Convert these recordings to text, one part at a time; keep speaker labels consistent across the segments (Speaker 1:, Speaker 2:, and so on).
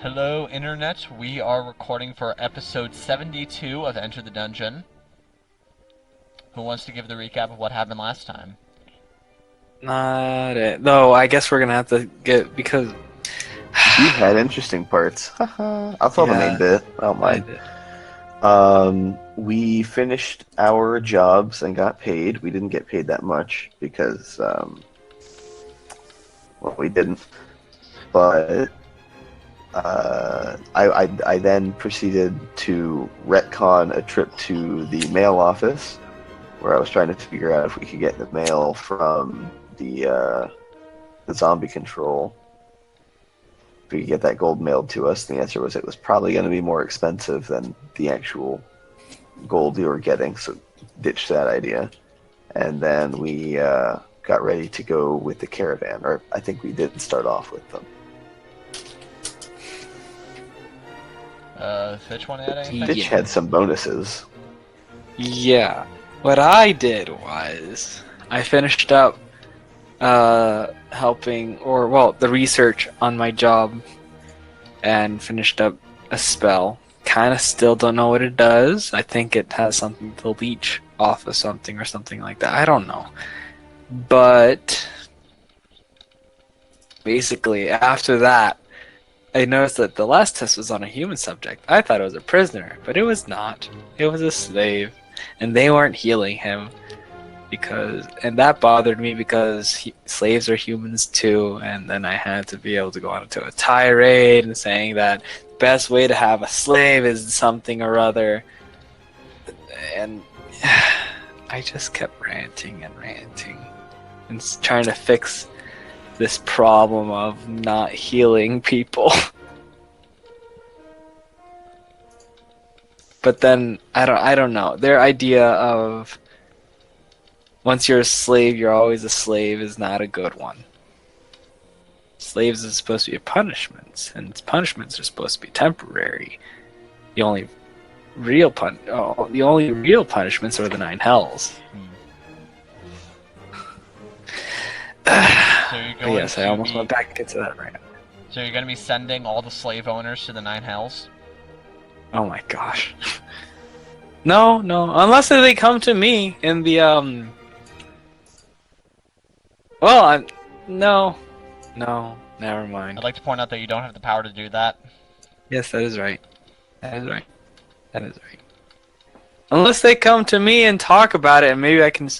Speaker 1: Hello, Internet. We are recording for episode 72 of Enter the Dungeon. Who wants to give the recap of what happened last time?
Speaker 2: Not it. Though I guess we're gonna have to get because
Speaker 3: You had interesting parts. Haha. I'll tell the main
Speaker 2: yeah,
Speaker 3: bit. I don't
Speaker 2: I
Speaker 3: mind.
Speaker 2: did.
Speaker 3: We finished our jobs and got paid. We didn't get paid that much because, well, we didn't. But I then proceeded to retcon a trip to the mail office, where I was trying to figure out if we could get the mail from the zombie control. If we could get that gold mailed to us, the answer was it was probably going to be more expensive than the actual gold we were getting, so ditched that idea. And then we got ready to go with the caravan, or I think we did start off with them.
Speaker 1: Fitch want to add anything?
Speaker 3: Ditch had some bonuses.
Speaker 2: Yeah. What I did was I finished up helping the research on my job and finished up a spell. Kinda still don't know what it does. I think it has something to leech off of something or something like that. I don't know. But basically after that I noticed that the last test was on a human subject. I thought it was a prisoner, but it was not. It was a slave, and they weren't healing him and that bothered me because slaves are humans too. And then I had to be able to go on into a tirade and saying that the best way to have a slave is something or other, and I just kept ranting and trying to fix this problem of not healing people. But then I don't know. Their idea of once you're a slave, you're always a slave is not a good one. Slaves is supposed to be punishments, and punishments are supposed to be temporary. The only real punishments are the 9 hells.
Speaker 1: So you're going
Speaker 2: Yes, I almost went back into that rant.
Speaker 1: So you're going to be sending all the slave owners to the 9 hells?
Speaker 2: Oh my gosh. No, unless they come to me in the no, never mind.
Speaker 1: I'd like to point out that you don't have the power to do that.
Speaker 2: Yes, that is right. Unless they come to me and talk about it, and maybe I can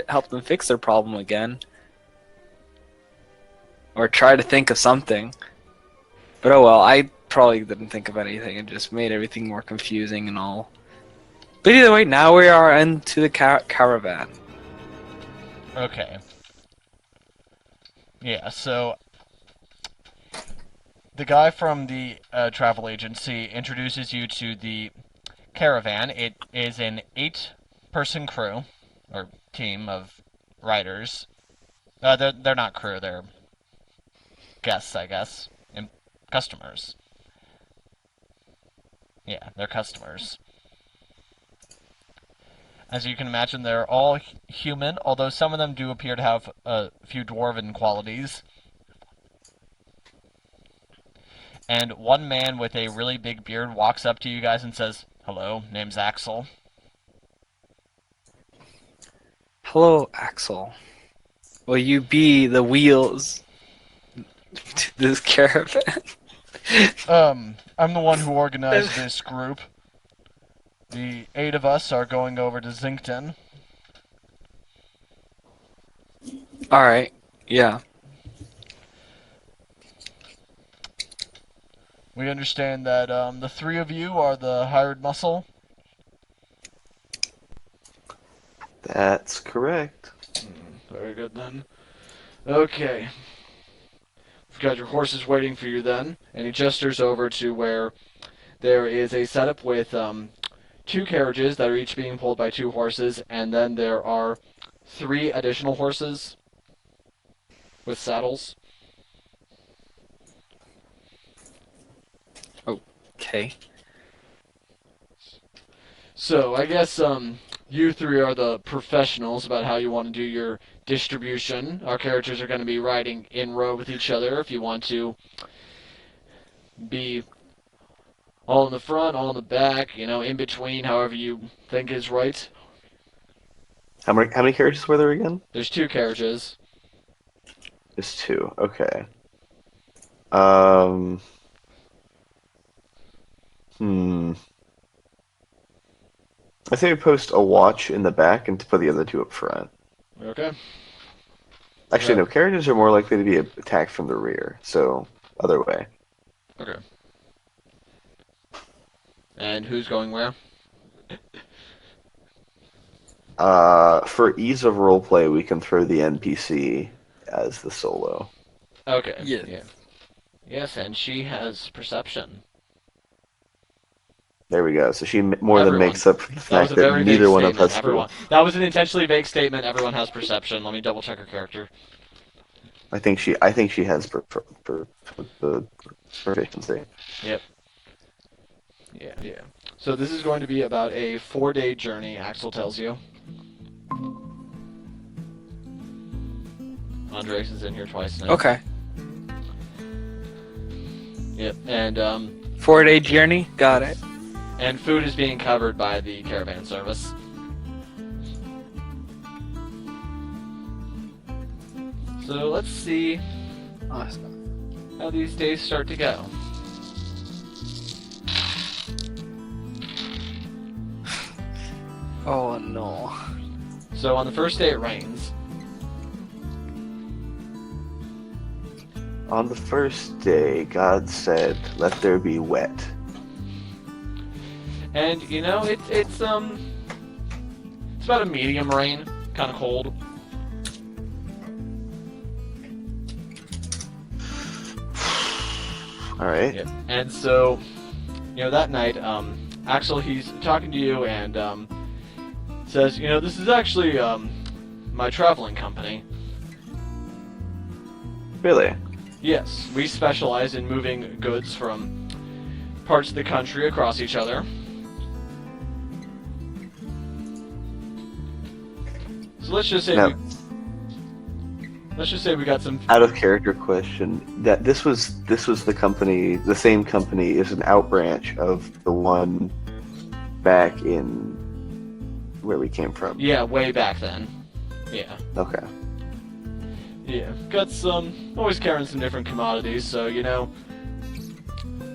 Speaker 2: help them fix their problem again. Or try to think of something. But oh well, I probably didn't think of anything and just made everything more confusing and all. But either way, now we are into the caravan.
Speaker 1: Okay. Yeah, so the guy from the travel agency introduces you to the caravan. It is an 8-person crew, or team of riders. They're not crew, they're guests, I guess. And customers. Yeah, they're customers. As you can imagine, they're all human, although some of them do appear to have a few dwarven qualities. And one man with a really big beard walks up to you guys and says, "Hello, name's Axel."
Speaker 2: Hello, Axel. Will you be the wheels to this caravan?
Speaker 1: I'm the one who organized this group. The 8 of us are going over to Zincton.
Speaker 2: Alright, yeah.
Speaker 1: We understand that the 3 of you are the hired muscle.
Speaker 3: That's correct.
Speaker 1: Very good then. Okay. We've got your horses waiting for you then. And he gestures over to where there is a setup with 2 carriages that are each being pulled by 2 horses, and then there are 3 additional horses with saddles.
Speaker 2: Okay.
Speaker 1: So I guess you 3 are the professionals about how you want to do your distribution. Our characters are going to be riding in row with each other if you want to be all in the front, all in the back, in between, however you think is right.
Speaker 3: How many carriages were there again?
Speaker 1: There's 2 carriages.
Speaker 3: Just 2. Okay. Um. Hmm. I think we post a watch in the back and to put the other 2 up front.
Speaker 1: Okay.
Speaker 3: Actually,
Speaker 1: Yeah.
Speaker 3: no. Carriages are more likely to be attacked from the rear, so other way.
Speaker 1: Okay. And who's going where?
Speaker 3: For ease of roleplay, we can throw the NPC as the solo.
Speaker 1: Okay.
Speaker 2: Yeah.
Speaker 1: Yeah. Yes, and she has perception.
Speaker 3: There we go. So she more than
Speaker 1: Everyone.
Speaker 3: makes up for the
Speaker 1: That was
Speaker 3: fact
Speaker 1: a
Speaker 3: that
Speaker 1: very vague
Speaker 3: neither one of
Speaker 1: statement.
Speaker 3: us do.
Speaker 1: Everyone. That was an intentionally vague statement. Everyone has perception. Let me double check her character.
Speaker 3: I think she has proficiency.
Speaker 1: Yep. Yeah. Yeah. So this is going to be about a 4-day journey, Axel tells you. Andres is in here twice now.
Speaker 2: Okay.
Speaker 1: Yep. And
Speaker 2: 4-day journey. Got it.
Speaker 1: and food is being covered by the caravan service. So let's see
Speaker 2: Awesome.
Speaker 1: how these days start to go.
Speaker 2: Oh no.
Speaker 1: So on the first day it rains.
Speaker 3: On the first day, God said, "Let there be wet."
Speaker 1: And it's about a medium rain, kind of cold.
Speaker 3: All right.
Speaker 1: Yep. And so, that night, Axel, he's talking to you and says, this is actually my traveling company.
Speaker 3: Really?
Speaker 1: Yes, we specialize in moving goods from parts of the country across each other. So let's just say
Speaker 3: Now,
Speaker 1: we got some.
Speaker 3: out of character question. That this was the company. The same company is an outbranch of the one back in where we came from.
Speaker 1: Yeah, way back then. Yeah.
Speaker 3: Okay.
Speaker 1: Yeah. Got some. Always carrying some different commodities, so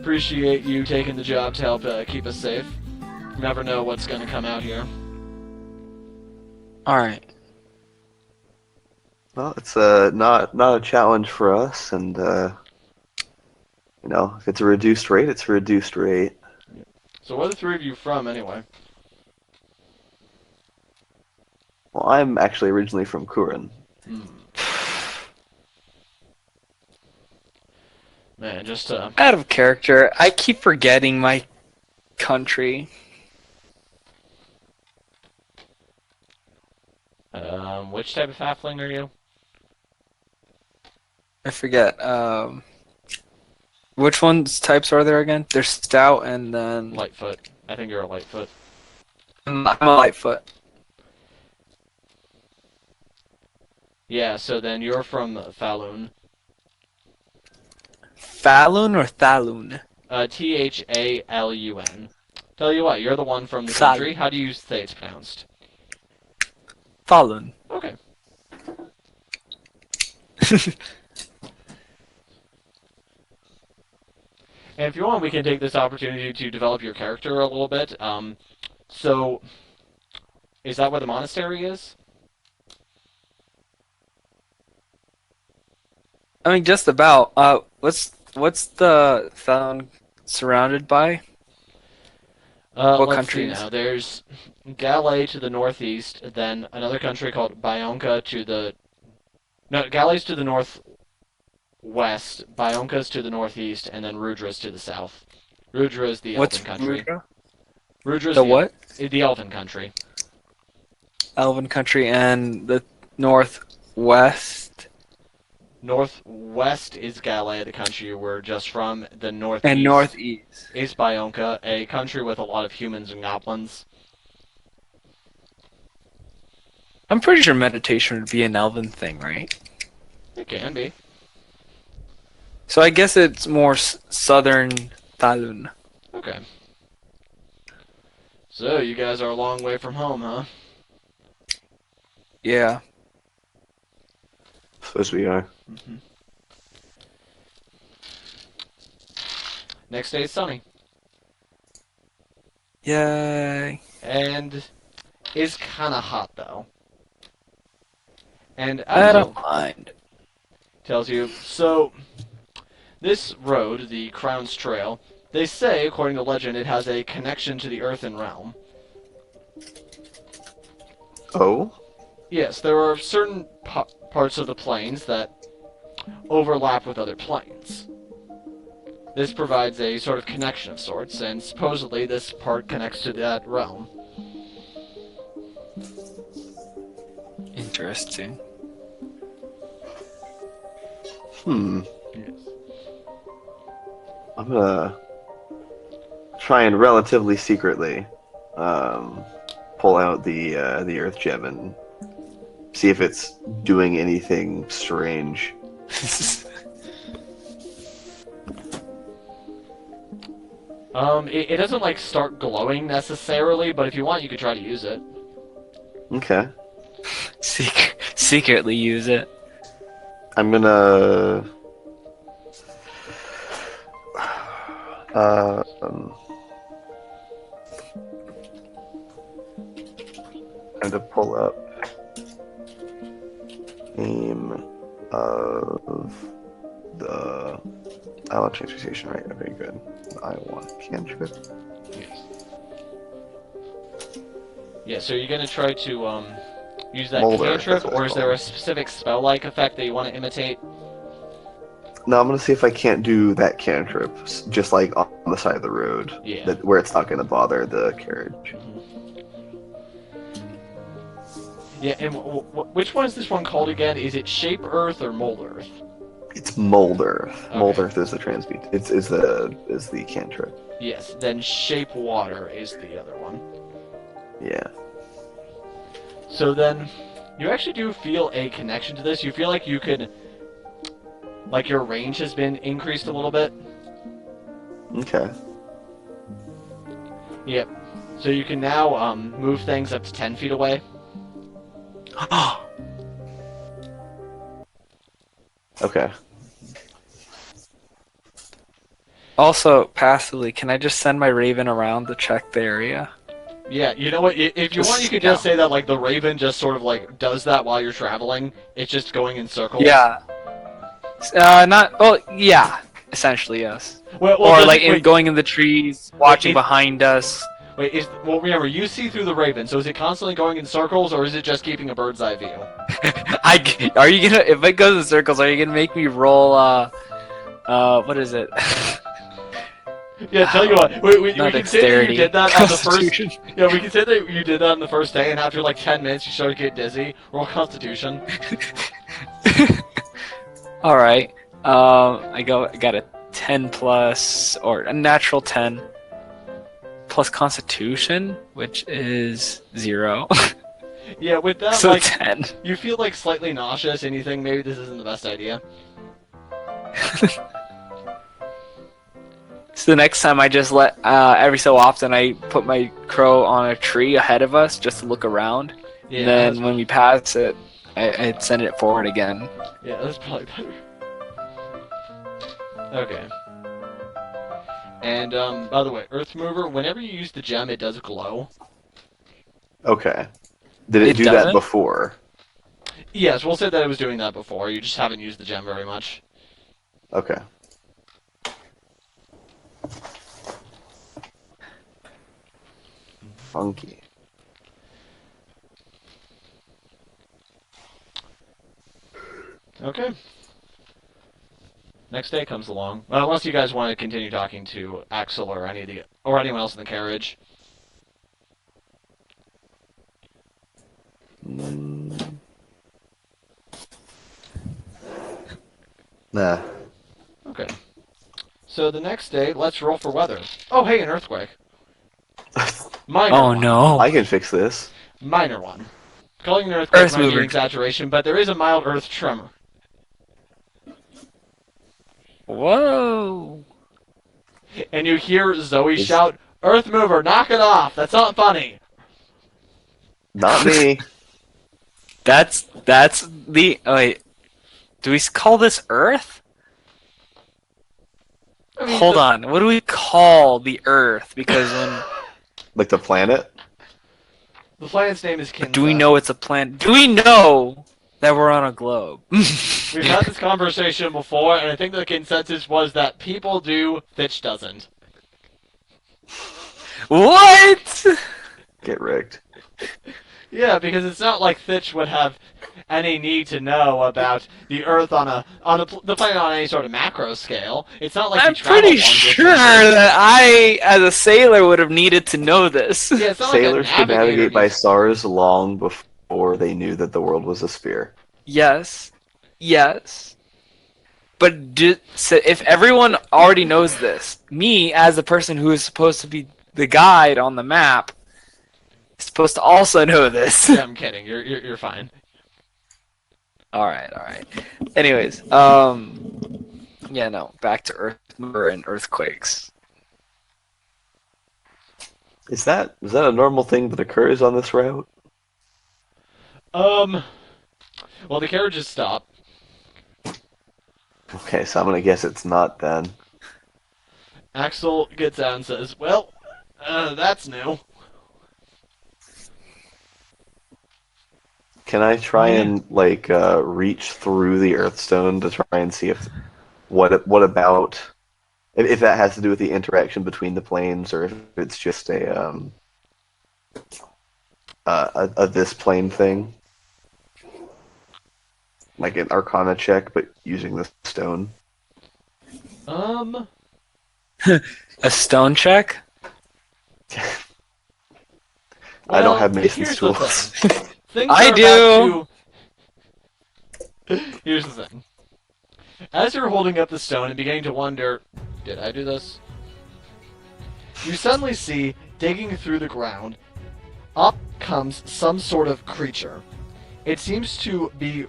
Speaker 1: appreciate you taking the job to help keep us safe. You never know what's going to come out here.
Speaker 2: All right.
Speaker 3: Well, it's not a challenge for us, and if it's a reduced rate, it's a reduced rate.
Speaker 1: So where are the 3 of you from, anyway?
Speaker 3: Well, I'm actually originally from Kurin.
Speaker 1: Man, just
Speaker 2: Out of character. I keep forgetting my country.
Speaker 1: which type of halfling are you?
Speaker 2: I forget. Which ones types are there again? There's stout and then
Speaker 1: Lightfoot. I think you're a Lightfoot.
Speaker 2: I'm a Lightfoot.
Speaker 1: Yeah, so then you're from Falun.
Speaker 2: Falun or Thalun?
Speaker 1: Thalun. Tell you what, you're the one from the
Speaker 2: Falun.
Speaker 1: country. How do you say it's pronounced?
Speaker 2: Falun.
Speaker 1: Okay. And if you want, we can take this opportunity to develop your character a little bit. So, is that where the monastery is?
Speaker 2: I mean, just about. What's the Falun surrounded by? What
Speaker 1: Let's
Speaker 2: countries?
Speaker 1: see now. There's Galay to the northeast, then another country called Bionka to the... No, Galay's to the northwest, Bionka's to the northeast, and then Rudra's to the south. Rudra is the
Speaker 2: What's
Speaker 1: elven country.
Speaker 2: Rudra?
Speaker 1: Rudra's
Speaker 2: The what?
Speaker 1: The elven country.
Speaker 2: Elven country and the northwest
Speaker 1: Northwest is Galay, the country you were just from. The northeast
Speaker 2: and northeast.
Speaker 1: is Bionka, a country with a lot of humans and goblins.
Speaker 2: I'm pretty sure meditation would be an elven thing, right?
Speaker 1: It can be.
Speaker 2: So I guess it's more southern Talun.
Speaker 1: Okay. So you guys are a long way from home, huh?
Speaker 2: Yeah.
Speaker 3: Suppose we are.
Speaker 1: Mm-hmm. Next day is sunny.
Speaker 2: Yay.
Speaker 1: And is kind of hot, though. And
Speaker 2: I
Speaker 1: as
Speaker 2: don't
Speaker 1: it
Speaker 2: mind.
Speaker 1: tells you, so this road, the Crown's Trail, they say, according to legend, it has a connection to the Earthen Realm.
Speaker 3: Oh?
Speaker 1: Yes, there are certain parts of the plains that overlap with other planes. This provides a sort of connection of sorts, and supposedly this part connects to that realm.
Speaker 2: Interesting.
Speaker 1: Yes.
Speaker 3: I'm gonna try and relatively secretly pull out the Earth Gem and see if it's doing anything strange.
Speaker 1: It doesn't, like, start glowing necessarily, but if you want, you could try to use it.
Speaker 3: Okay.
Speaker 2: Secretly use it.
Speaker 3: I'm gonna and to pull up name of the I want transmutation, right? Okay, good. I want cantrip.
Speaker 1: Yes. Yeah, so you're gonna try to, use that
Speaker 3: Molder,
Speaker 1: cantrip,
Speaker 3: that's what it's
Speaker 1: or is there
Speaker 3: called.
Speaker 1: a specific spell-like effect that you want to imitate?
Speaker 3: No, I'm gonna see if I can't do that cantrip, just like on the side of the road,
Speaker 1: Yeah.
Speaker 3: where it's not gonna bother the carriage.
Speaker 1: Yeah, and which one is this one called again? Is it Shape Earth or Mold Earth?
Speaker 3: It's Mold Earth.
Speaker 1: Okay.
Speaker 3: Mold Earth is the transmute. Is the cantrip.
Speaker 1: Yes, then Shape Water is the other one.
Speaker 3: Yeah.
Speaker 1: So then, you actually do feel a connection to this. You feel like you could, like your range has been increased a little bit.
Speaker 3: Okay.
Speaker 1: Yep. So you can now move things up to 10 feet away.
Speaker 3: Okay.
Speaker 2: Also, passively, can I just send my raven around to check the area?
Speaker 1: Yeah, you know what? If you want, you could just say that, like, the Raven just sort of, like, does that while you're traveling. It's just going in circles.
Speaker 2: Yeah. Yeah. Essentially, yes.
Speaker 1: Well,
Speaker 2: Or,
Speaker 1: does
Speaker 2: like,
Speaker 1: it, wait,
Speaker 2: going in the trees, watching
Speaker 1: it-
Speaker 2: behind us.
Speaker 1: wait, well, remember, you see through the Raven, so is it constantly going in circles, or is it just keeping a bird's eye view?
Speaker 2: Are you gonna, if it goes in circles, are you gonna make me roll, what is it?
Speaker 1: Yeah, tell you what, we
Speaker 2: Not
Speaker 1: can say that you
Speaker 2: dexterity.
Speaker 1: did that on the first...
Speaker 2: Constitution.
Speaker 1: Yeah, we can say that you did that on the first day, and after, like, 10 minutes, you started to get dizzy. Roll Constitution.
Speaker 2: Alright. I got a 10 plus, or a natural 10 plus Constitution, which is 0.
Speaker 1: Yeah, with that,
Speaker 2: So
Speaker 1: like,
Speaker 2: 10.
Speaker 1: you feel, like, slightly nauseous, and you think maybe this isn't the best idea.
Speaker 2: So the next time I just let, every so often I put my crow on a tree ahead of us just to look around.
Speaker 1: Yeah,
Speaker 2: And then when we pass it, I'd send it forward again.
Speaker 1: Yeah, that's probably better. Okay. And, by the way, Earth Mover, whenever you use the gem, it does glow.
Speaker 3: Okay. Did it
Speaker 2: It
Speaker 3: do
Speaker 2: doesn't?
Speaker 3: that before?
Speaker 1: Yes, we'll say that it was doing that before, you just haven't used the gem very much.
Speaker 3: Okay. Funky.
Speaker 1: Okay. Next day comes along. Well, unless you guys want to continue talking to Axel or anyone else in the carriage.
Speaker 3: Nah.
Speaker 1: Okay. So the next day, let's roll for weather. Oh, hey, an earthquake. Minor
Speaker 2: Oh
Speaker 1: one.
Speaker 2: no.
Speaker 3: I can fix this.
Speaker 1: Minor one. Calling an earthquake
Speaker 2: Earth
Speaker 1: might be an
Speaker 2: mover.
Speaker 1: exaggeration, but there is a mild earth tremor.
Speaker 2: Whoa!
Speaker 1: And you hear Zoe
Speaker 3: Is-
Speaker 1: shout, "Earth mover, knock it off! That's not funny."
Speaker 3: Not me.
Speaker 2: That's the. Oh, wait, do we call this Earth?
Speaker 1: I mean,
Speaker 2: Hold on. What do we call the Earth? Because when
Speaker 3: Like the planet?
Speaker 1: the planet's name is Kinza.
Speaker 2: do we know it's a planet? Do we know that we're on a globe?
Speaker 1: We've had this conversation before, and I think the consensus was that people do, Fitch doesn't.
Speaker 2: What?
Speaker 3: Get rigged.
Speaker 1: Yeah, because it's not like Fitch would have any need to know about the Earth the planet on any sort of macro scale. It's not like
Speaker 2: I'm
Speaker 1: he traveled
Speaker 2: pretty
Speaker 1: long
Speaker 2: sure
Speaker 1: distances.
Speaker 2: that I, as a sailor, would have needed to know this.
Speaker 1: Yeah, it's not
Speaker 3: Sailors
Speaker 1: like a
Speaker 3: could
Speaker 1: navigator
Speaker 3: navigate by
Speaker 1: needs-
Speaker 3: stars long before they knew that the world was a sphere.
Speaker 2: Yes. Yes. But so if everyone already knows this, me, as the person who is supposed to be the guide on the map, is supposed to also know this.
Speaker 1: Yeah, I'm kidding. You're fine.
Speaker 2: Alright. Anyways, yeah, no, back to Earth Mover and earthquakes.
Speaker 3: Is that a normal thing that occurs on this route?
Speaker 1: Well, the carriages stop.
Speaker 3: Okay, so I'm gonna guess it's not then.
Speaker 1: Axel gets out and says, "Well, that's new."
Speaker 3: Can I try and reach through the Earthstone to try and see if what about if that has to do with the interaction between the planes or if it's just a this plane thing, like an Arcana check, but using the stone.
Speaker 2: A stone check?
Speaker 3: I don't have
Speaker 1: Well,
Speaker 3: Mason's
Speaker 1: here's the
Speaker 3: tools.
Speaker 1: thing. Things
Speaker 2: I
Speaker 1: are
Speaker 2: do.
Speaker 1: about to- Here's the thing. As you're holding up the stone and beginning to wonder, did I do this? You suddenly see, digging through the ground, up comes some sort of creature. It seems to be,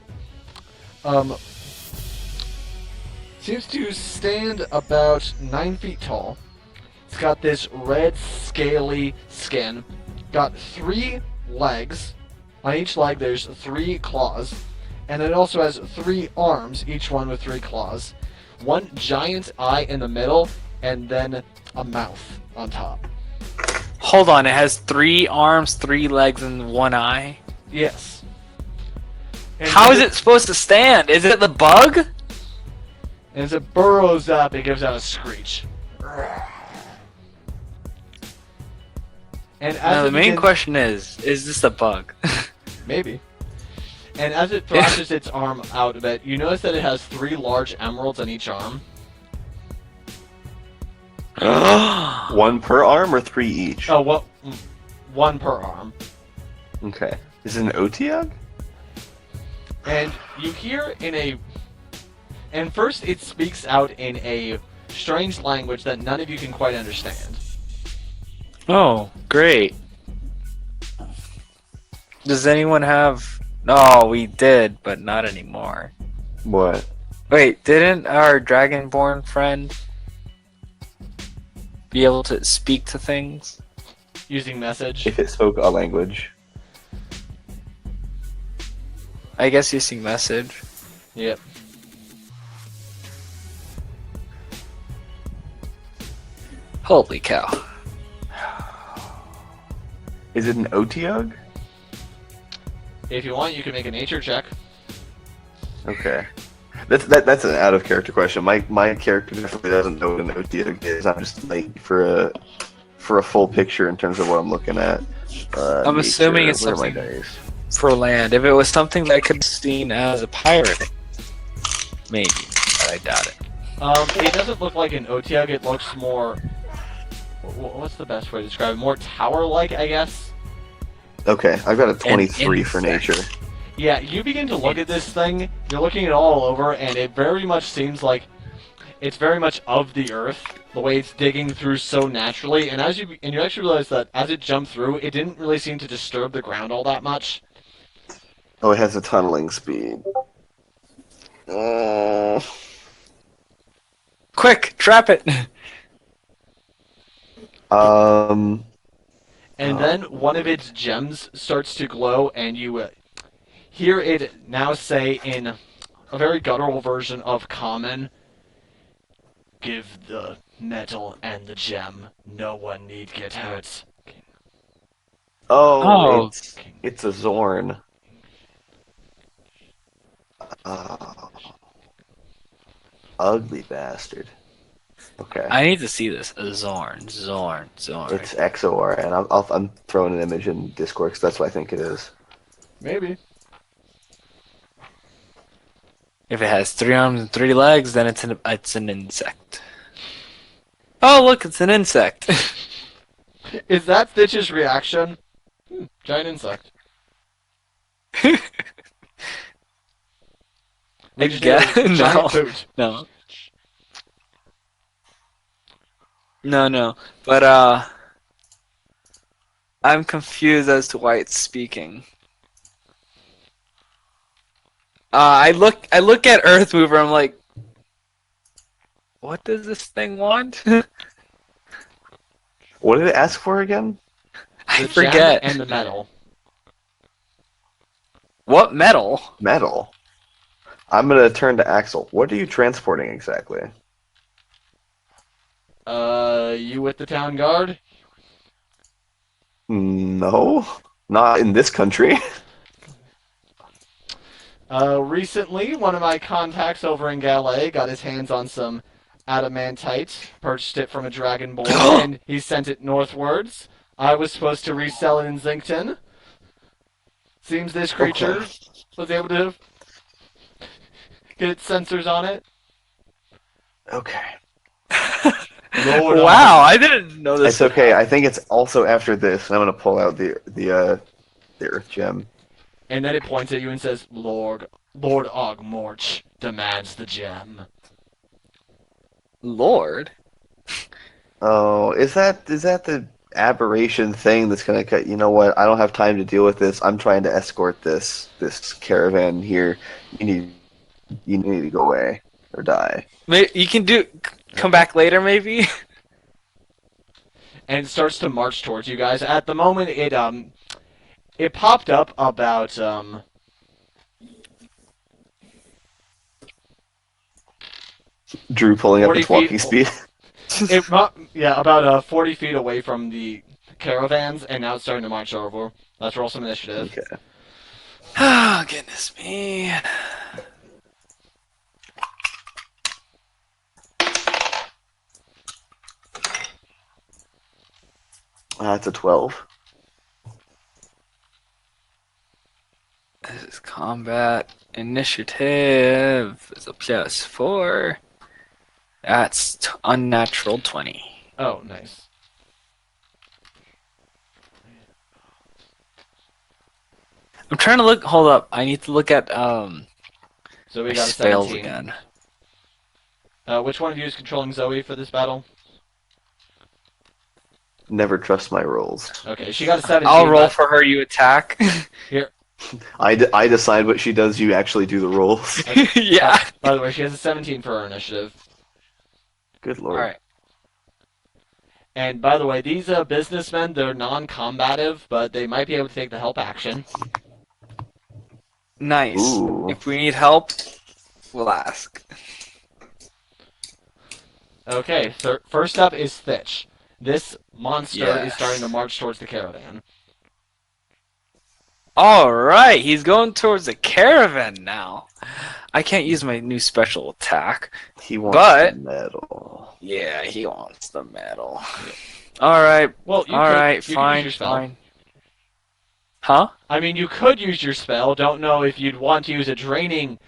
Speaker 1: seems to stand about 9 feet tall. It's got this red, scaly skin. Got 3 legs. On each leg there's 3 claws. And it also has 3 arms, each one with 3 claws. 1 giant eye in the middle, and then a mouth on top.
Speaker 2: Hold on, it has 3 arms, 3 legs, and 1 eye?
Speaker 1: Yes. And
Speaker 2: How is it supposed to stand? Is it the bug?
Speaker 1: And as it burrows up, it gives out a screech. And as
Speaker 2: No, the
Speaker 1: it
Speaker 2: main
Speaker 1: begins-
Speaker 2: question is this a bug?
Speaker 1: Maybe. And as it thrashes its arm out a bit, you notice that it has 3 large emeralds on each arm.
Speaker 3: One per arm or 3 each?
Speaker 1: Oh, well, 1 per arm.
Speaker 3: Okay. Is it an Otiug?
Speaker 1: And you hear and first it speaks out in a strange language that none of you can quite understand.
Speaker 2: Oh, great. Does anyone have... No, we did, but not anymore.
Speaker 3: What?
Speaker 2: Wait, didn't our Dragonborn friend be able to speak to things?
Speaker 1: Using message.
Speaker 3: If it spoke a language.
Speaker 2: I guess using message.
Speaker 1: Yep.
Speaker 2: Holy cow.
Speaker 3: Is it an Otiug?
Speaker 1: If you want, you can make a nature check.
Speaker 3: Okay. That's an out of character question. My character definitely doesn't know what an Otiug is. I'm just like for a full picture in terms of what I'm looking at.
Speaker 2: I'm assuming it's
Speaker 3: where are my
Speaker 2: something
Speaker 3: dice?
Speaker 2: for land. If it was something that could be seen as a pirate, maybe, but I doubt it.
Speaker 1: It doesn't look like an Otiug. It looks more. What's the best way to describe it? More tower-like, I guess.
Speaker 3: Okay, I've got a 23 for
Speaker 2: insect.
Speaker 3: nature.
Speaker 1: Yeah, you begin to look at this thing. You're looking it all over, and it very much seems like it's very much of the earth. The way it's digging through so naturally, and you actually realize that as it jumped through, it didn't really seem to disturb the ground all that much.
Speaker 3: Oh, it has a tunneling speed.
Speaker 2: Quick, trap it.
Speaker 3: Um.
Speaker 1: And then one of its gems starts to glow, and you hear it now say in a very guttural version of common, "Give the metal and the gem. No one need get hurt."
Speaker 3: Oh,
Speaker 2: Oh,
Speaker 3: it's a Zorn. Oh, ugly bastard. Okay.
Speaker 2: I need to see this. Zorn.
Speaker 3: It's XOR, and I'm throwing an image in Discord because that's what I think it is.
Speaker 1: Maybe.
Speaker 2: If it has 3 arms and 3 legs, then it's an insect. Oh, look, it's an insect.
Speaker 1: Is that Stitch's reaction? Giant insect. We just need a
Speaker 2: Again?
Speaker 1: giant
Speaker 2: No.
Speaker 1: boot.
Speaker 2: No. But I'm confused as to why it's speaking. I look at Earth Mover. I'm like, what does this thing want?
Speaker 3: What did it ask for again?
Speaker 2: I
Speaker 1: The
Speaker 2: forget.
Speaker 1: gem and the metal.
Speaker 2: What metal?
Speaker 3: Metal. I'm gonna turn to Axel. What are you transporting exactly?
Speaker 1: You with the town guard?
Speaker 3: No, not in this country.
Speaker 1: Recently, one of my contacts over in Galais got his hands on some adamantite, purchased it from a dragonborn, and he sent it northwards. I was supposed to resell it in Zincton. Seems this creature was able to get its sensors on it.
Speaker 3: Okay.
Speaker 1: Lord
Speaker 2: Wow, I didn't know this.
Speaker 3: It's okay. I think it's also after this. And I'm gonna pull out the Earth Gem.
Speaker 1: And then it points at you and says, Lord Ogmorch demands the gem.
Speaker 2: Lord.
Speaker 3: Oh, is that the aberration thing that's gonna cut? You know what? I don't have time to deal with this. I'm trying to escort this caravan here. You need to go away or die.
Speaker 2: You can come back later, maybe.
Speaker 1: And it starts to march towards you guys. At the moment, it popped up about
Speaker 3: Drew pulling up
Speaker 1: 40
Speaker 3: its walking
Speaker 1: feet.
Speaker 3: speed.
Speaker 1: About 40 feet away from the caravans, and now it's starting to march over. Let's roll some initiative.
Speaker 3: Okay.
Speaker 2: Oh, goodness me.
Speaker 3: It's a 12.
Speaker 2: This is combat initiative. It's a +4. That's unnatural 20.
Speaker 1: Oh, nice.
Speaker 2: I'm trying to look. Hold up. I need to look at
Speaker 1: So we
Speaker 2: my
Speaker 1: got a
Speaker 2: spells
Speaker 1: 17.
Speaker 2: again.
Speaker 1: Which one of you is controlling Zoe for this battle?
Speaker 3: Never trust my rolls.
Speaker 1: Okay, she got a 17.
Speaker 2: I'll roll for her. You attack.
Speaker 1: Here.
Speaker 3: I decide what she does. You actually do the rolls.
Speaker 2: Yeah.
Speaker 1: By the way, she has a 17 for her initiative.
Speaker 3: Good
Speaker 2: All
Speaker 3: lord.
Speaker 2: right.
Speaker 1: And by the way, these businessmen, they're non-combative, but they might be able to take the help action.
Speaker 2: Nice.
Speaker 3: Ooh.
Speaker 2: If we need help, we'll ask.
Speaker 1: Okay, first up is Thitch. This monster is
Speaker 2: Yes.
Speaker 1: starting to march towards the caravan.
Speaker 2: All right, he's going towards the caravan now. I can't use my new special attack.
Speaker 3: He wants
Speaker 2: But-
Speaker 3: the medal.
Speaker 2: Yeah, he wants the medal. All right.
Speaker 1: Well, you
Speaker 2: All
Speaker 1: could,
Speaker 2: right.
Speaker 1: you could use
Speaker 2: Fine.
Speaker 1: your spell.
Speaker 2: Fine. Huh?
Speaker 1: I mean, you could use your spell. Don't know if you'd want to use a draining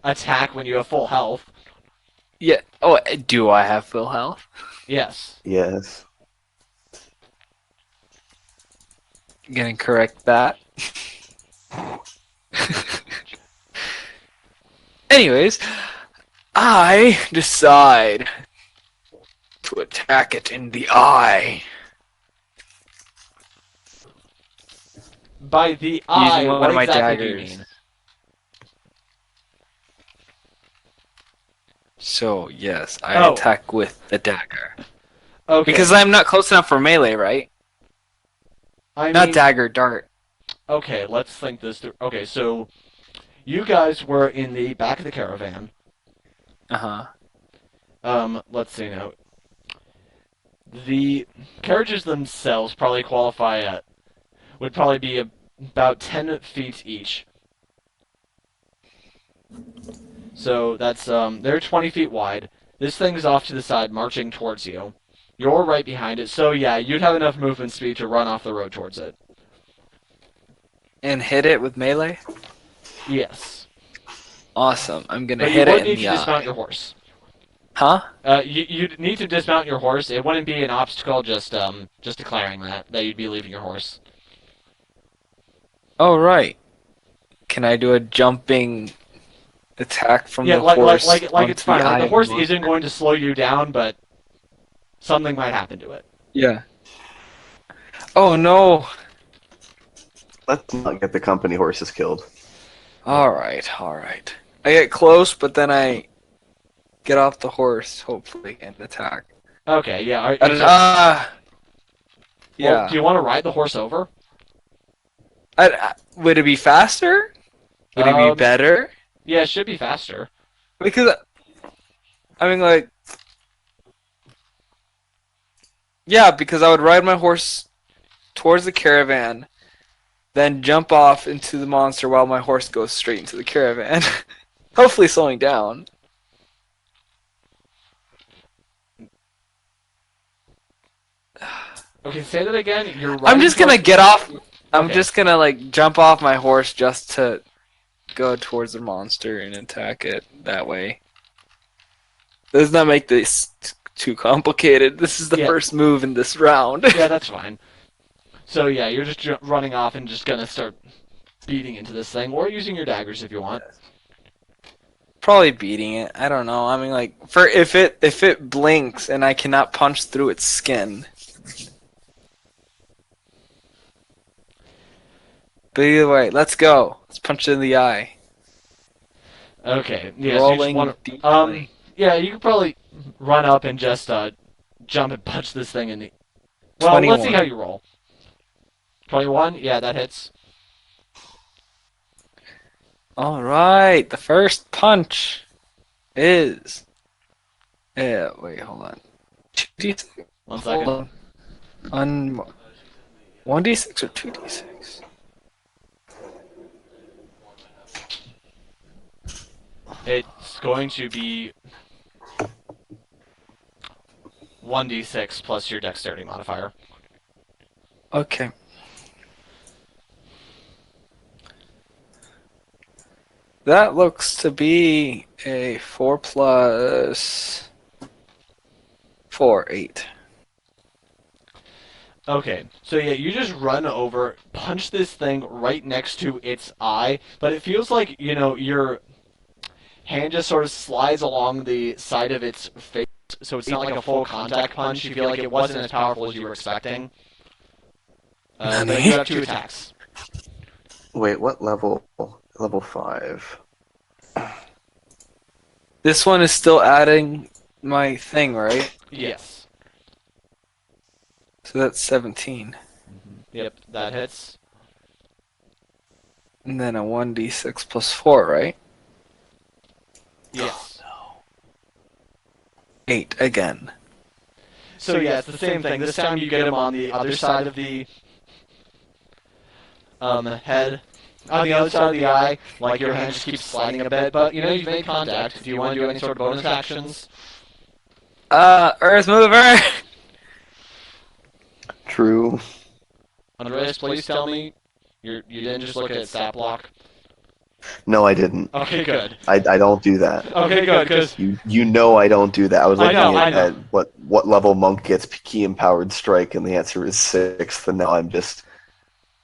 Speaker 1: attack when you have full health.
Speaker 2: Yeah. Oh, do I have full health?
Speaker 1: Yes.
Speaker 3: Yes.
Speaker 2: Gonna correct that. Anyways, I decide to attack it in the eye.
Speaker 1: By the eye,
Speaker 2: Using one
Speaker 1: what
Speaker 2: of my
Speaker 1: exactly do you
Speaker 2: daggers.
Speaker 1: mean?
Speaker 2: So yes, I
Speaker 1: Oh.
Speaker 2: attack with the dagger.
Speaker 1: Okay.
Speaker 2: Because I'm not close enough for melee, right?
Speaker 1: I
Speaker 2: Not
Speaker 1: mean,
Speaker 2: dagger, dart.
Speaker 1: okay, let's think this through. Okay, so you guys were in the back of the caravan.
Speaker 2: Uh-huh.
Speaker 1: Let's see now. The carriages themselves probably qualify at would probably be about 10 feet each. So that's they're 20 feet wide. This thing's off to the side, marching towards you. You're right behind it, so yeah, you'd have enough movement speed to run off the road towards it.
Speaker 2: And hit it with melee?
Speaker 1: Yes,
Speaker 2: Awesome. I'm gonna
Speaker 1: but you
Speaker 2: hit
Speaker 1: would
Speaker 2: it in
Speaker 1: need
Speaker 2: the
Speaker 1: to dismount
Speaker 2: eye.
Speaker 1: your horse.
Speaker 2: Huh?
Speaker 1: You'd need to dismount your horse. It wouldn't be an obstacle, just declaring that you'd be leaving your horse.
Speaker 2: Oh, right. Can I do a jumping attack from
Speaker 1: Yeah,
Speaker 2: the horse
Speaker 1: like it's
Speaker 2: onto
Speaker 1: fine.
Speaker 2: the
Speaker 1: Like
Speaker 2: eye
Speaker 1: the
Speaker 2: of
Speaker 1: horse
Speaker 2: the
Speaker 1: isn't going to slow you down, but something might happen to it.
Speaker 2: Yeah. Oh no.
Speaker 3: Let's not get the company horses killed.
Speaker 2: Alright, alright. I get close, but then I get off the horse, hopefully, and attack.
Speaker 1: Okay, yeah.
Speaker 2: Yeah.
Speaker 1: Do you want to ride the horse over?
Speaker 2: Would it be faster? Would it be better?
Speaker 1: Yeah, it should be faster.
Speaker 2: Because, I mean, like, yeah, because I would ride my horse towards the caravan, then jump off into the monster while my horse goes straight into the caravan. Hopefully slowing down.
Speaker 1: Okay, say that again. You're riding
Speaker 2: I'm just gonna
Speaker 1: towards-
Speaker 2: get off. I'm
Speaker 1: Okay.
Speaker 2: just gonna, like, jump off my horse just to go towards the monster and attack it that way. Let's not make this too complicated. This is the
Speaker 1: Yeah.
Speaker 2: first move in this round.
Speaker 1: Yeah, that's fine. So yeah, you're just running off and just gonna start beating into this thing, or using your daggers if you want.
Speaker 2: Probably beating it. I don't know. I mean, like, for if it blinks and I cannot punch through its skin. But either way, let's go. Let's punch it in the eye.
Speaker 1: Okay. Yeah.
Speaker 2: Rolling
Speaker 1: So you just
Speaker 2: deeply.
Speaker 1: want yeah, you could probably run up and just jump and punch this thing in the. Well, let's see
Speaker 2: 21.
Speaker 1: how you roll. 21. Yeah, that hits.
Speaker 2: All right, the first punch is. Yeah, wait, hold on. 2d6.
Speaker 1: 1
Speaker 2: Hold
Speaker 1: second.
Speaker 2: on. 1d6 or 2d6?
Speaker 1: It's going to be 1d6 plus your dexterity modifier.
Speaker 2: Okay. That looks to be a 4 plus 4, 8.
Speaker 1: Okay, so yeah, you just run over, punch this thing right next to its eye, but it feels like, your hand just sort of slides along the side of its face, so it's not like a full contact punch. You feel like it wasn't as powerful as you were expecting. But you have 2 attacks.
Speaker 3: Wait, what level? Level 5.
Speaker 2: This one is still adding my thing, right?
Speaker 1: Yes.
Speaker 2: So that's 17.
Speaker 1: Yep, that hits.
Speaker 2: And then a 1d6 plus 4, right?
Speaker 1: Yes.
Speaker 2: 8 again.
Speaker 1: So yeah, it's the same thing. This time you get him on the other side of the head. On the other side of the eye, like your hand just keeps sliding a bit, but you've made contact. Do you want to do any sort of bonus actions?
Speaker 2: Earth mover!
Speaker 3: True.
Speaker 1: Andreas, please tell me you didn't just look at stat block.
Speaker 3: No, I didn't.
Speaker 1: Okay, good.
Speaker 3: I don't do that.
Speaker 1: Okay, good, because
Speaker 3: You know I don't do that. I was
Speaker 1: I
Speaker 3: looking
Speaker 1: know.
Speaker 3: at what level monk gets key empowered strike, and the answer is 6th, and now I'm just.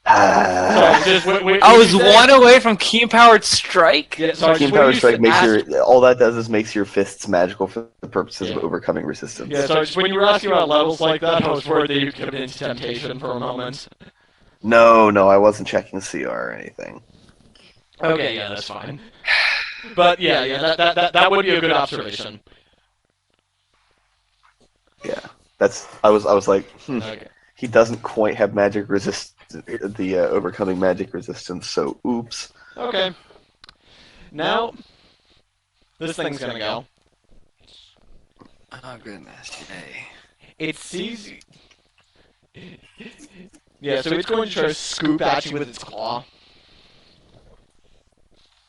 Speaker 2: I was 1 away from key empowered strike?
Speaker 1: Yeah, sorry,
Speaker 3: Key
Speaker 1: just when
Speaker 3: empowered
Speaker 1: you
Speaker 3: strike makes
Speaker 1: asked-
Speaker 3: your all that does is makes your fists magical for the purposes
Speaker 1: Yeah.
Speaker 3: of overcoming resistance.
Speaker 1: Yeah, sorry, just when you were asking about levels like that, I was worried that you'd given into temptation for a moment.
Speaker 3: No, I wasn't checking CR or anything.
Speaker 1: Okay, yeah, that's fine. But that would be a good observation.
Speaker 3: Yeah, I was like,
Speaker 1: Okay.
Speaker 3: he doesn't quite have magic resist the overcoming magic resistance. So oops.
Speaker 1: Okay. Now this thing's gonna go.
Speaker 2: Oh goodness, yay.
Speaker 1: It sees. Yeah, so it's going to try to scoop at you with its claw.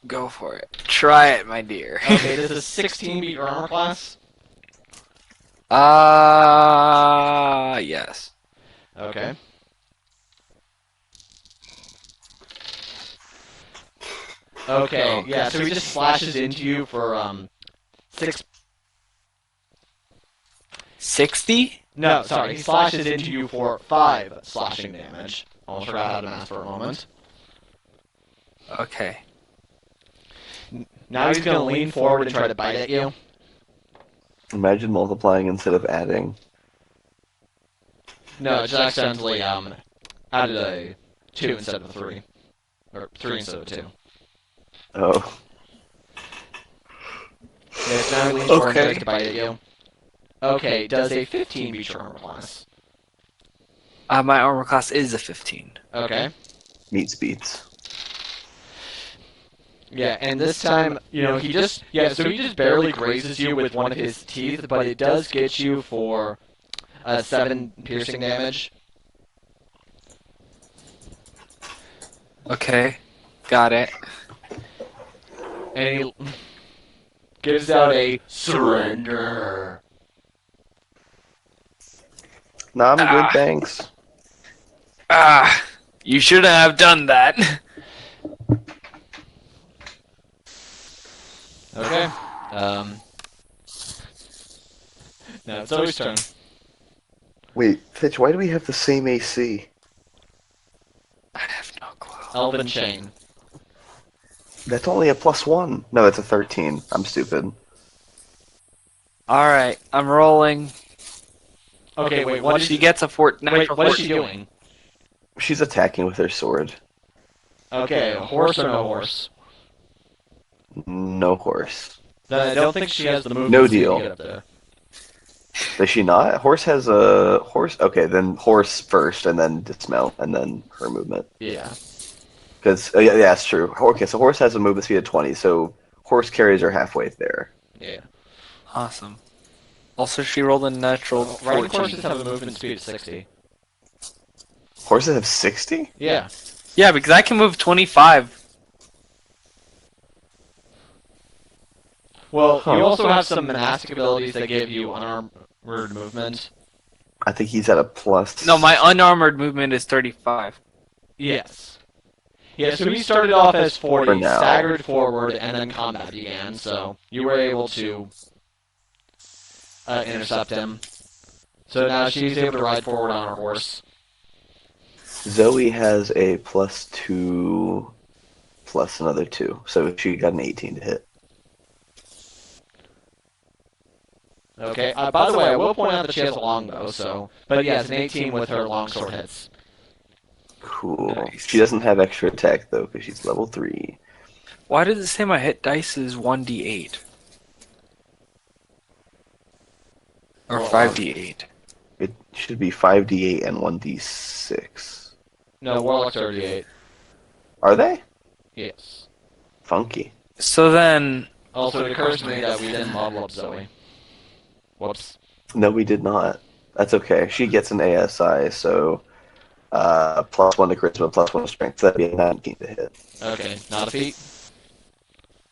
Speaker 2: Go for it. Try it, my dear.
Speaker 1: Okay, this is 16 beat your armor class.
Speaker 2: Yes.
Speaker 1: Okay. Okay, yeah, so he just slashes into you for 6.
Speaker 2: 60?
Speaker 1: No, sorry, he slashes into you for 5 slashing damage. Almost forgot how to math for a moment.
Speaker 2: Okay.
Speaker 1: Now he's gonna lean forward and try to bite at you.
Speaker 3: Imagine multiplying instead of adding.
Speaker 1: No, it just accidentally added a 2 instead of a 3. Or 3 instead of a 2.
Speaker 3: Oh,
Speaker 1: Yeah, so now he leans forward and tries to bite at you. Okay, does a 15 beat your armor class?
Speaker 2: My armor class is a 15.
Speaker 1: Okay.
Speaker 3: meets beats.
Speaker 1: Yeah, and this time, so he just barely grazes you with one of his teeth, but it does get you for 7 piercing damage.
Speaker 2: Okay. Got it.
Speaker 1: And he gives out a surrender.
Speaker 3: Nah, I'm good, thanks.
Speaker 2: You shouldn't have done that.
Speaker 1: Okay. Now it's Zoe's turn.
Speaker 3: Wait, Fitch, why do we have the same AC?
Speaker 2: I have no clue.
Speaker 1: Elven Chain.
Speaker 3: That's only a +1. No, it's a 13. I'm stupid.
Speaker 2: Alright, I'm rolling.
Speaker 1: Okay, wait, what is
Speaker 2: She gets a natural
Speaker 1: what is she
Speaker 2: 14.
Speaker 1: doing?
Speaker 3: She's attacking with her sword.
Speaker 1: Okay, a horse or no horse?
Speaker 3: No horse.
Speaker 1: Then I don't think she has the movement
Speaker 3: No
Speaker 1: speed to
Speaker 3: deal.
Speaker 1: get up there.
Speaker 3: Does she not? Horse has a horse. Okay, then horse first, and then dismount, and then her movement.
Speaker 1: Yeah.
Speaker 3: Because yeah, that's true. Okay, so horse has a movement speed of 20, so horse carries her halfway there.
Speaker 1: Yeah.
Speaker 2: Awesome. Also, she rolled a natural
Speaker 1: Riding
Speaker 2: 14.
Speaker 1: horses have a movement speed of 60.
Speaker 3: Horses have 60?
Speaker 1: Yeah.
Speaker 2: Yeah, because I can move 25.
Speaker 1: Well,
Speaker 3: Huh.
Speaker 1: you also have some monastic abilities that give you unarmored movement.
Speaker 3: I think he's at a plus.
Speaker 2: No, my unarmored movement is 35.
Speaker 1: Yes. Yeah, so he started off as 40,
Speaker 3: For now.
Speaker 1: staggered forward, and then combat began, so you were able to intercept him. So now she's able to ride forward on her horse.
Speaker 3: Zoe has a +2 plus another 2, so she got an 18 to hit.
Speaker 1: Okay, by the way, I will point out that she has a longbow, so... But yeah, it's an 18 with her longsword hits.
Speaker 3: Cool.
Speaker 2: Nice.
Speaker 3: She doesn't have extra attack, though, because she's level 3.
Speaker 2: Why does it say my hit dice is 1d8? Or
Speaker 1: Well,
Speaker 2: 5d8?
Speaker 3: It should be 5d8 and 1d6.
Speaker 1: No, Warlock's 38.
Speaker 3: Are they?
Speaker 1: Yes.
Speaker 3: Funky.
Speaker 2: So then...
Speaker 1: Also, it occurs to me that we didn't level up Zoe. Whoops.
Speaker 3: No, we did not. That's okay. She gets an ASI, so +1 to charisma, +1 to strength. So that'd be a 19 to hit.
Speaker 1: Okay, not a feat.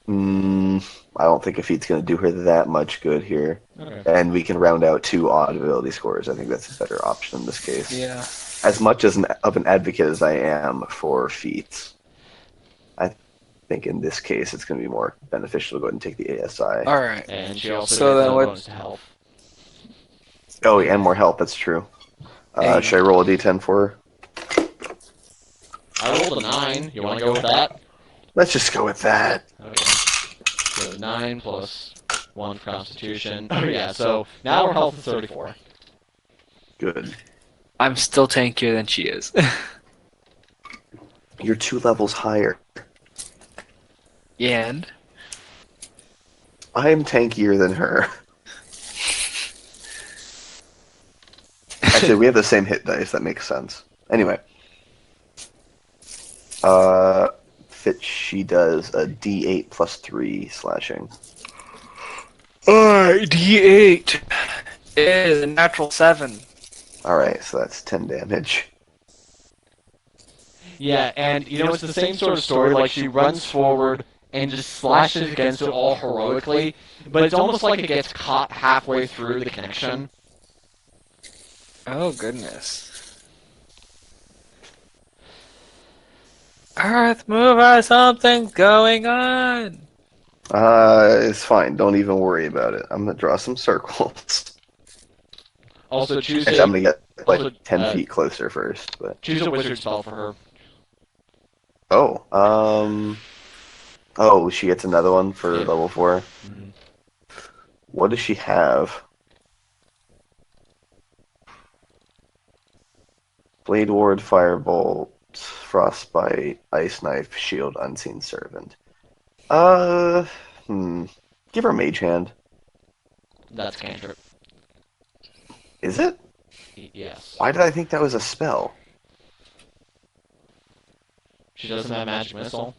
Speaker 3: I don't think a feat's going to do her that much good here.
Speaker 1: Okay.
Speaker 3: And we can round out 2 odd ability scores. I think that's a better option in this case.
Speaker 2: Yeah.
Speaker 3: As much of an advocate as I am for feats, I think in this case it's going to be more beneficial to go ahead and take the ASI.
Speaker 2: Alright.
Speaker 1: And she also
Speaker 2: So
Speaker 1: gets
Speaker 2: then
Speaker 1: a
Speaker 2: what-
Speaker 1: bonus to health.
Speaker 3: Oh, and more health, that's true.
Speaker 2: Hey.
Speaker 3: Should I roll a d10 for her?
Speaker 1: I rolled a 9. You want to go with that?
Speaker 3: Let's just go with that.
Speaker 1: Okay. So 9 plus 1 for Constitution. Oh yeah, so now her health is 34.
Speaker 3: Good.
Speaker 2: I'm still tankier than she is.
Speaker 3: You're 2 levels higher.
Speaker 2: And?
Speaker 3: I am tankier than her. Actually, we have the same hit dice. That makes sense. Anyway, uh, she does a D8 plus 3 slashing.
Speaker 2: Alright, D8 is a natural 7.
Speaker 3: All right, so that's 10 damage.
Speaker 1: Yeah, and you know it's the same sort of story. Like she runs forward and just slashes against it all heroically, but it's almost like it gets caught halfway through the connection.
Speaker 2: Oh, goodness. Earth mover, something's going on.
Speaker 3: It's fine. Don't even worry about it. I'm gonna draw some circles.
Speaker 1: Also, choose
Speaker 3: Actually, I'm gonna get like
Speaker 1: also
Speaker 3: 10 feet closer first. But
Speaker 1: choose a wizard spell for her.
Speaker 3: oh, oh, she gets another one for
Speaker 1: Yeah.
Speaker 3: level 4.
Speaker 1: Mm-hmm.
Speaker 3: What does she have? Blade Ward, Firebolt, Frostbite, Ice Knife, Shield, Unseen Servant. Uh, hmm. Give her Mage Hand.
Speaker 1: That's cantrip.
Speaker 3: Is it?
Speaker 1: Yes.
Speaker 3: Why did I think that was a spell?
Speaker 1: She doesn't have magic missile.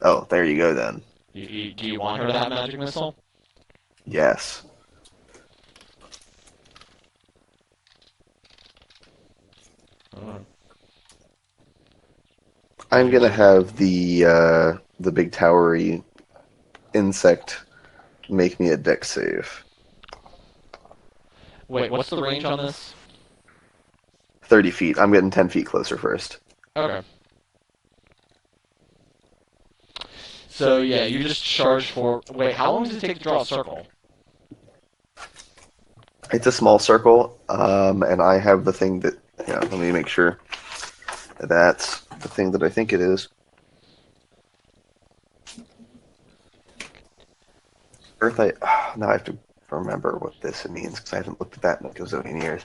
Speaker 3: Oh, there you go then.
Speaker 1: Do you want her to have magic missile?
Speaker 3: Yes.
Speaker 1: Oh.
Speaker 3: I'm gonna have the big towery insect make me a dex save.
Speaker 1: Wait, what's the range on this?
Speaker 3: 30 feet. I'm getting 10 feet closer first.
Speaker 1: Okay. So yeah, you just charge for. Wait, how long does it take to draw a circle?
Speaker 3: It's a small circle, and I have the thing that. Yeah, let me make sure that's the thing that I think it is. Earth, now I have to remember what this means because I haven't looked at that in a gazillion years.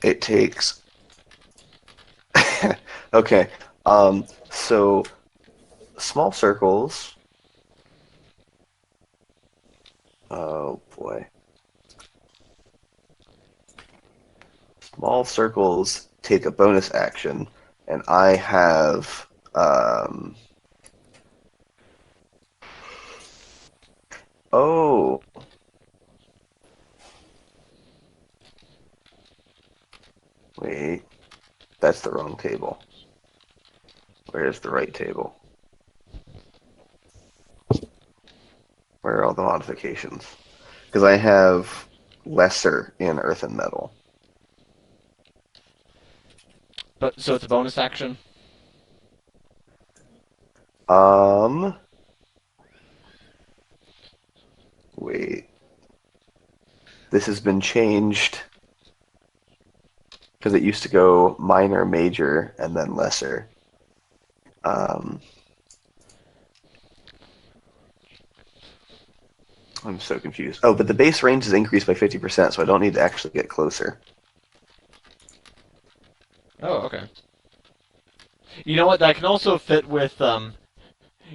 Speaker 3: It takes. Okay, so small circles. Oh boy, small circles take a bonus action, and I have. Oh, wait, that's the wrong table. Where's the right table? Where are all the modifications? Because I have lesser in earth and metal.
Speaker 1: But so it's a bonus action.
Speaker 3: Um, wait. This has been changed because it used to go minor, major, and then lesser. Um, I'm so confused. Oh, but the base range is increased by 50%, so I don't need to actually get closer.
Speaker 1: Oh, okay. You know what? That can also fit with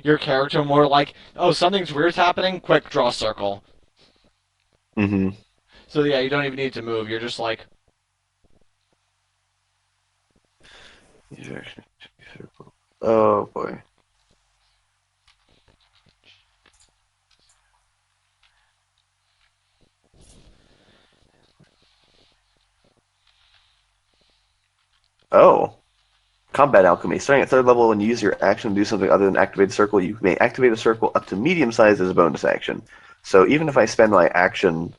Speaker 1: your character more like, oh, something's weird's happening. Quick, draw a circle.
Speaker 3: Mm-hmm.
Speaker 1: So yeah, you don't even need to move. You're just like,
Speaker 3: Oh boy. Oh. Combat Alchemy. Starting at third level, when you use your action to do something other than activate a circle, you may activate a circle up to medium size as a bonus action. So even if I spend my action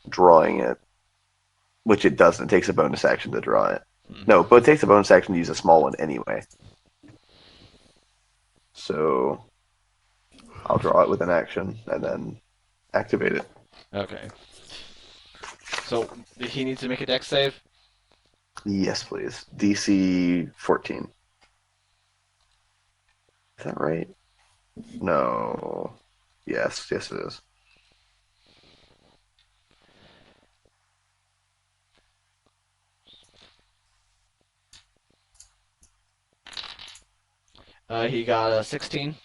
Speaker 3: drawing it, which it doesn't, it takes a bonus action to draw it. No, but it takes a bonus action to use a small one anyway. So I'll draw it with an action and then activate it.
Speaker 1: okay. So he needs to make a dex save.
Speaker 3: Yes, please. DC 14. Is that right? No. Yes, it is.
Speaker 1: He got a 16.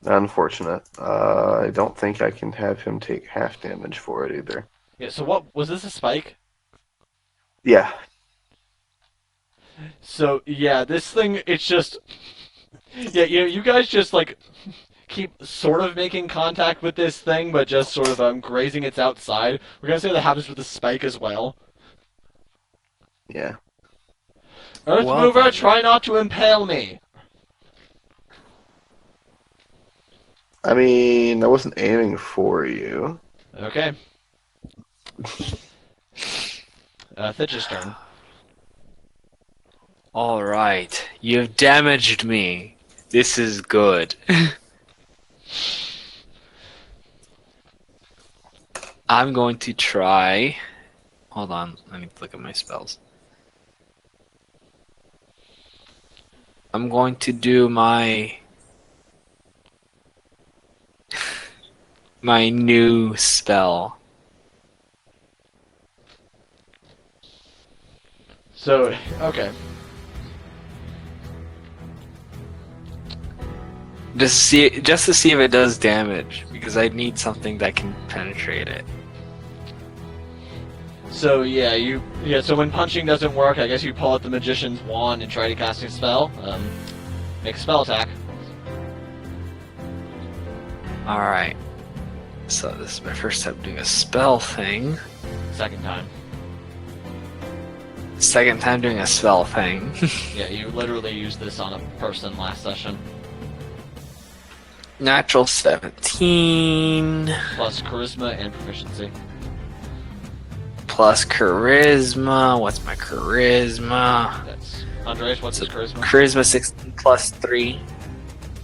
Speaker 3: Unfortunate. I don't think I can have him take half damage for it either.
Speaker 1: Yeah, so what, was this a spike?
Speaker 3: Yeah.
Speaker 1: So, yeah, this thing, it's just, yeah, you guys just, like, keep sort of making contact with this thing, but just sort of grazing its outside. We're gonna say that happens with the spike as well.
Speaker 3: Yeah.
Speaker 1: Earth
Speaker 2: Well
Speaker 1: Mover,
Speaker 2: then.
Speaker 1: try not to impale me.
Speaker 3: I mean, I wasn't aiming for you.
Speaker 1: Okay. Thitch's turn.
Speaker 2: Alright, you've damaged me. This is good. I'm going to try. Hold on, I need to look at my spells. I'm going to do my new spell.
Speaker 1: So, okay.
Speaker 2: Just to see if it does damage, because I need something that can penetrate it.
Speaker 1: So, yeah, so when punching doesn't work, I guess you pull out the Magician's Wand and try to cast a spell. Make a spell attack.
Speaker 2: Alright. So this is my first time doing a spell thing.
Speaker 1: Second time.
Speaker 2: Second time doing a spell thing.
Speaker 1: Yeah, you literally used this on a person last session.
Speaker 2: Natural 17
Speaker 1: Plus charisma and proficiency.
Speaker 2: plus charisma. What's my charisma?
Speaker 1: That's Andres, what's his charisma?
Speaker 2: Charisma 16 plus 3.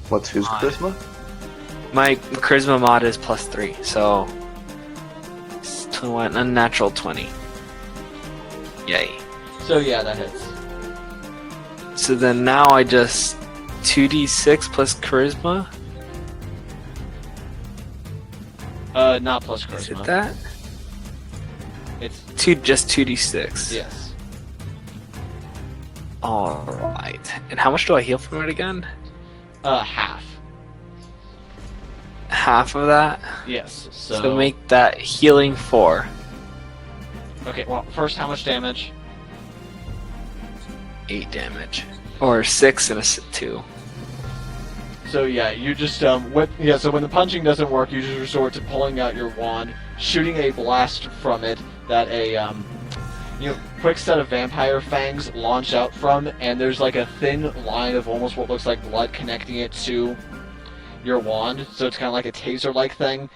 Speaker 3: What's whose charisma?
Speaker 2: My charisma mod is plus 3, so it's 21, unnatural 20. Yay.
Speaker 1: So yeah, that hits.
Speaker 2: So then now I just 2d6 plus charisma.
Speaker 1: Not plus
Speaker 2: Is
Speaker 1: charisma.
Speaker 2: it that?
Speaker 1: It's
Speaker 2: Just 2d6.
Speaker 1: yes.
Speaker 2: Alright. And how much do I heal from it again?
Speaker 1: Half.
Speaker 2: Half of that?
Speaker 1: Yes.
Speaker 2: So make that healing 4.
Speaker 1: Okay. Well, first, how much damage?
Speaker 2: 8 damage. Or 6 and a 2.
Speaker 1: So yeah, you just so when the punching doesn't work, you just resort to pulling out your wand, shooting a blast from it that a quick set of vampire fangs launch out from, and there's like a thin line of almost what looks like blood connecting it to your wand, so it's kind of like a taser-like thing.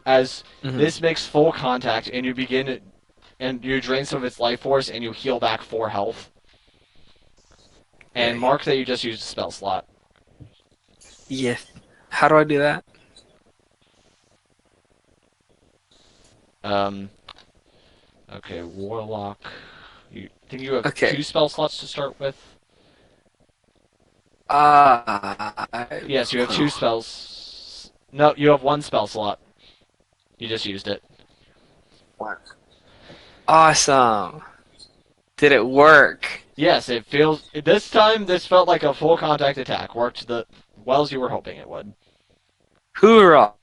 Speaker 1: As this makes full contact, and you drain some of its life force, and you heal back 4 health. And
Speaker 2: Okay.
Speaker 1: mark that you just used a spell slot.
Speaker 2: Yeah. How do I do that?
Speaker 1: Okay, Warlock. You think you have
Speaker 2: Okay.
Speaker 1: 2 spell slots to start with? Yes, you have 2 spells. No, you have 1 spell slot. You just used it.
Speaker 2: Awesome. Did it work?
Speaker 1: Yes, it feels. This time, this felt like a full contact attack. Worked the well as you were hoping it would.
Speaker 2: Hoorah!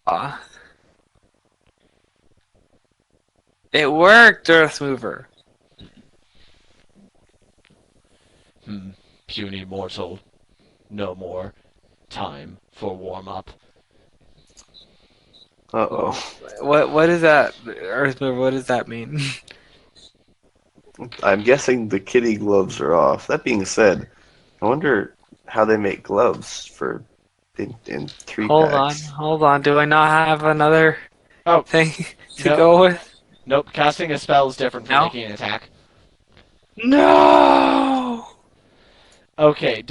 Speaker 2: It worked, Earth Mover.
Speaker 1: Puny mortal. No more time for warm up.
Speaker 3: Uh-oh.
Speaker 2: What is that, Earth Mover? What does that mean?
Speaker 3: I'm guessing the kitty gloves are off. That being said, I wonder how they make gloves for in 3 packs.
Speaker 2: Hold on. Do I not have another
Speaker 1: Oh,
Speaker 2: thing to
Speaker 1: no.
Speaker 2: go with?
Speaker 1: Nope. Casting a spell is different from
Speaker 2: No?
Speaker 1: making an attack.
Speaker 2: No.
Speaker 1: Okay.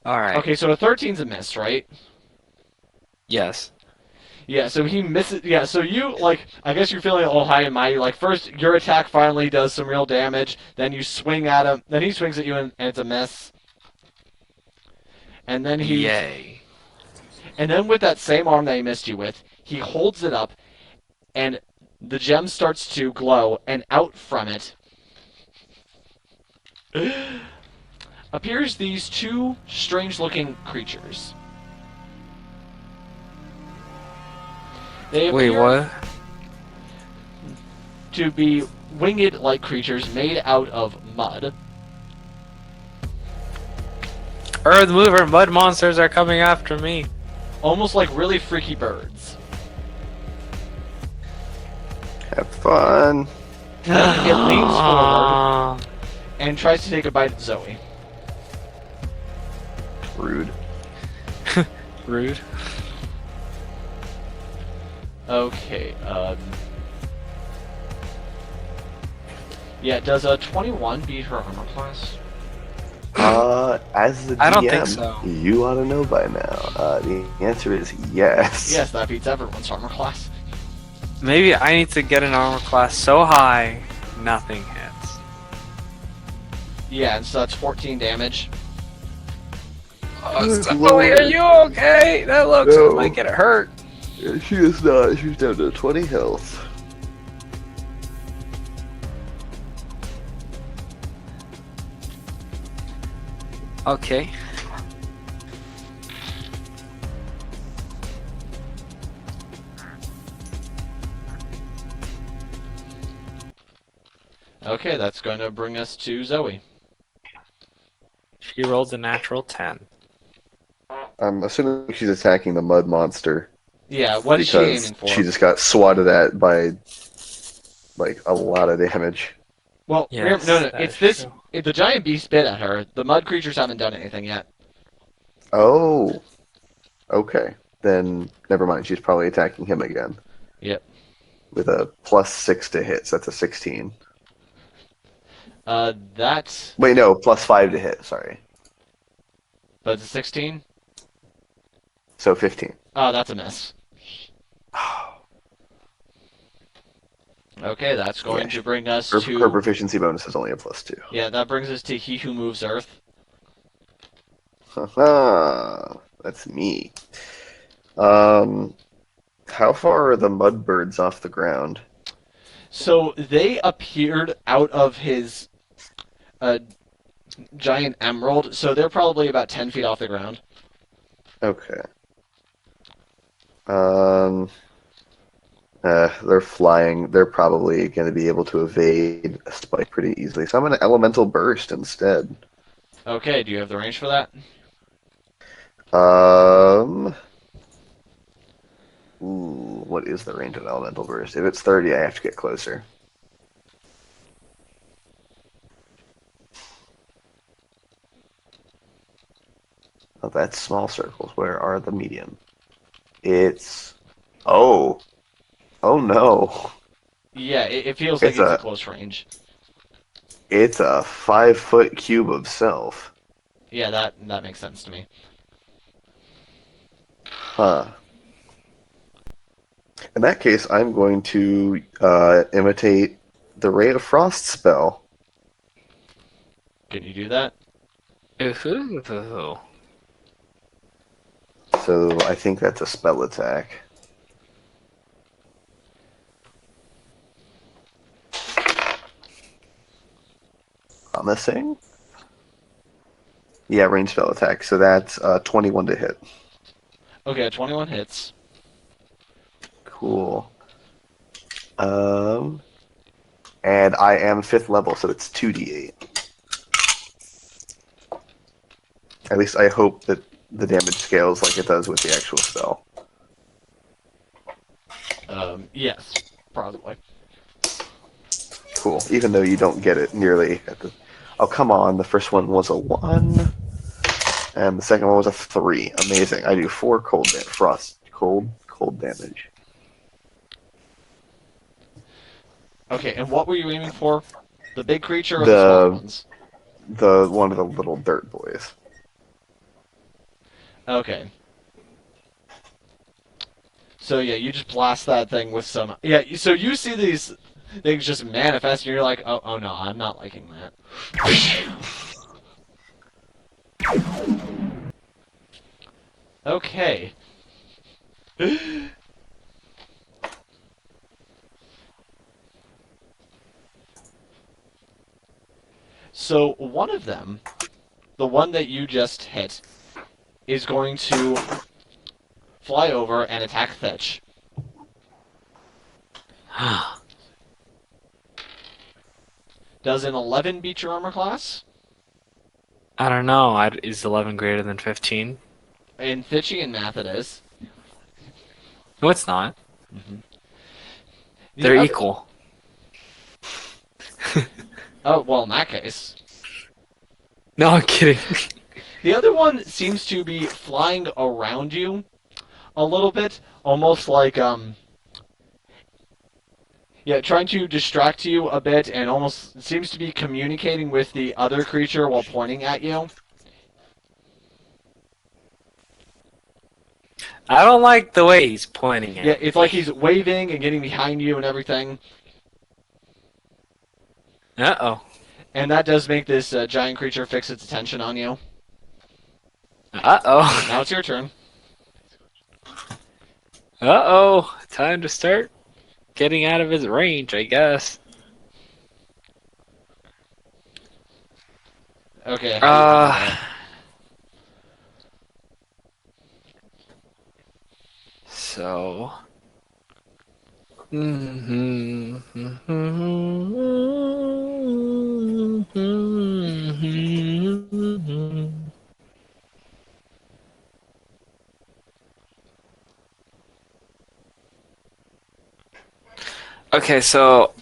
Speaker 2: All right.
Speaker 1: Okay? So a 13's a miss, right?
Speaker 2: Yes.
Speaker 1: Yeah, so he misses. Yeah, so you, I guess you're feeling all high and mighty. First, your attack finally does some real damage. Then you swing at him. Then he swings at you, and it's a miss. And then
Speaker 2: Yay.
Speaker 1: And then with that same arm that he missed you with, he holds it up, and the gem starts to glow, and out from it. appears these two strange-looking creatures. They
Speaker 2: Wait,
Speaker 1: appear
Speaker 2: what?
Speaker 1: to be winged-like creatures made out of mud.
Speaker 2: Earth mover mud monsters are coming after me.
Speaker 1: Almost like really freaky birds.
Speaker 3: Have fun.
Speaker 1: It leans forward and tries to take a bite at Zoe.
Speaker 3: Rude.
Speaker 2: Rude.
Speaker 1: Okay, yeah, does a 21 beat her armor class?
Speaker 3: As the DM,
Speaker 2: I don't think so.
Speaker 3: you ought to know by now. The answer is yes.
Speaker 1: Yes, that beats everyone's armor class.
Speaker 2: Maybe I need to get an armor class so high, nothing hits.
Speaker 1: Yeah, and so that's 14 damage.
Speaker 2: Zoe, are you okay? That looks
Speaker 3: No.
Speaker 2: like it hurt.
Speaker 3: She is not. She's down to 20 health.
Speaker 2: Okay.
Speaker 1: Okay, that's going to bring us to Zoe.
Speaker 2: She rolled a natural 10.
Speaker 3: I'm assuming she's attacking the mud monster.
Speaker 1: Yeah, what is she
Speaker 3: because
Speaker 1: aiming for?
Speaker 3: she just got swatted at by like a lot of damage.
Speaker 1: Well,
Speaker 2: Yes,
Speaker 1: no,
Speaker 2: that
Speaker 1: it's
Speaker 2: is
Speaker 1: this.
Speaker 2: true.
Speaker 1: If the giant beast bit at her, the mud creatures haven't done anything yet.
Speaker 3: Oh, okay. Then never mind. She's probably attacking him again.
Speaker 1: Yep.
Speaker 3: With a +6 to hit, so that's a 16.
Speaker 1: That's.
Speaker 3: Wait, no, +5 to hit. Sorry,
Speaker 1: But it's a 16?
Speaker 3: so 15.
Speaker 1: Oh, that's a miss. Okay, that's going to bring us
Speaker 3: Her
Speaker 1: to.
Speaker 3: proficiency bonus is only a +2.
Speaker 1: Yeah, that brings us to He Who Moves Earth.
Speaker 3: Haha, that's me. How far are the mud birds off the ground?
Speaker 1: So they appeared out of his giant emerald, so they're probably about 10 feet off the ground.
Speaker 3: Okay. They're flying. They're probably going to be able to evade a spike pretty easily. So I'm going to elemental burst instead.
Speaker 1: Okay, do you have the range for that?
Speaker 3: Ooh, what is the range of elemental burst? If it's 30, I have to get closer. Oh, that's small circles. Where are the medium? It's... Oh. Oh no.
Speaker 1: Yeah, it feels like
Speaker 3: It's
Speaker 1: it's a
Speaker 3: a-
Speaker 1: close range.
Speaker 3: It's a 5-foot cube of self.
Speaker 1: Yeah, that makes sense to me.
Speaker 3: Huh. In that case, I'm going to imitate the Ray of Frost spell.
Speaker 1: Can you do that?
Speaker 2: Ooh.
Speaker 3: So I think that's a spell attack. Promising? Yeah, range spell attack. So that's 21 to hit.
Speaker 1: Okay, 21 hits.
Speaker 3: Cool. And I am 5th level, so it's 2d8. At least I hope that the damage scales like it does with the actual spell.
Speaker 1: Yes, probably.
Speaker 3: Cool. Even though you don't get it nearly at the... Oh, come on. The first one was a 1. And the second one was a 3. Amazing. I do 4 cold damage.
Speaker 1: Okay, and what were you aiming for? The big creature or
Speaker 3: The-
Speaker 1: the small ones?
Speaker 3: The one of the little dirt boys.
Speaker 1: Okay. So yeah, you just blast that thing with some... Yeah, so you see these things just manifest, and you're like, oh no, I'm not liking that. Okay. So one of them the one that you just hit is going to fly over and attack Thitch. Does an 11 beat your armor class?
Speaker 2: I don't know. Is 11 greater than 15?
Speaker 1: In Thitchian math, it is.
Speaker 2: No, it's not.
Speaker 1: The
Speaker 2: They're
Speaker 1: other-
Speaker 2: equal.
Speaker 1: Oh, well, in that case.
Speaker 2: No, I'm kidding.
Speaker 1: The other one seems to be flying around you a little bit, almost like, yeah, trying to distract you a bit, and almost seems to be communicating with the other creature while pointing at you.
Speaker 2: I don't like the way he's pointing at
Speaker 1: Yeah, it's
Speaker 2: me.
Speaker 1: like he's waving and getting behind you and everything.
Speaker 2: Uh-oh.
Speaker 1: And that does make this giant creature fix its attention on you.
Speaker 2: Uh-oh.
Speaker 1: Now it's your turn.
Speaker 2: Uh-oh. Time to start getting out of his range, I guess.
Speaker 1: Okay, how do you do that?
Speaker 2: So... Okay, so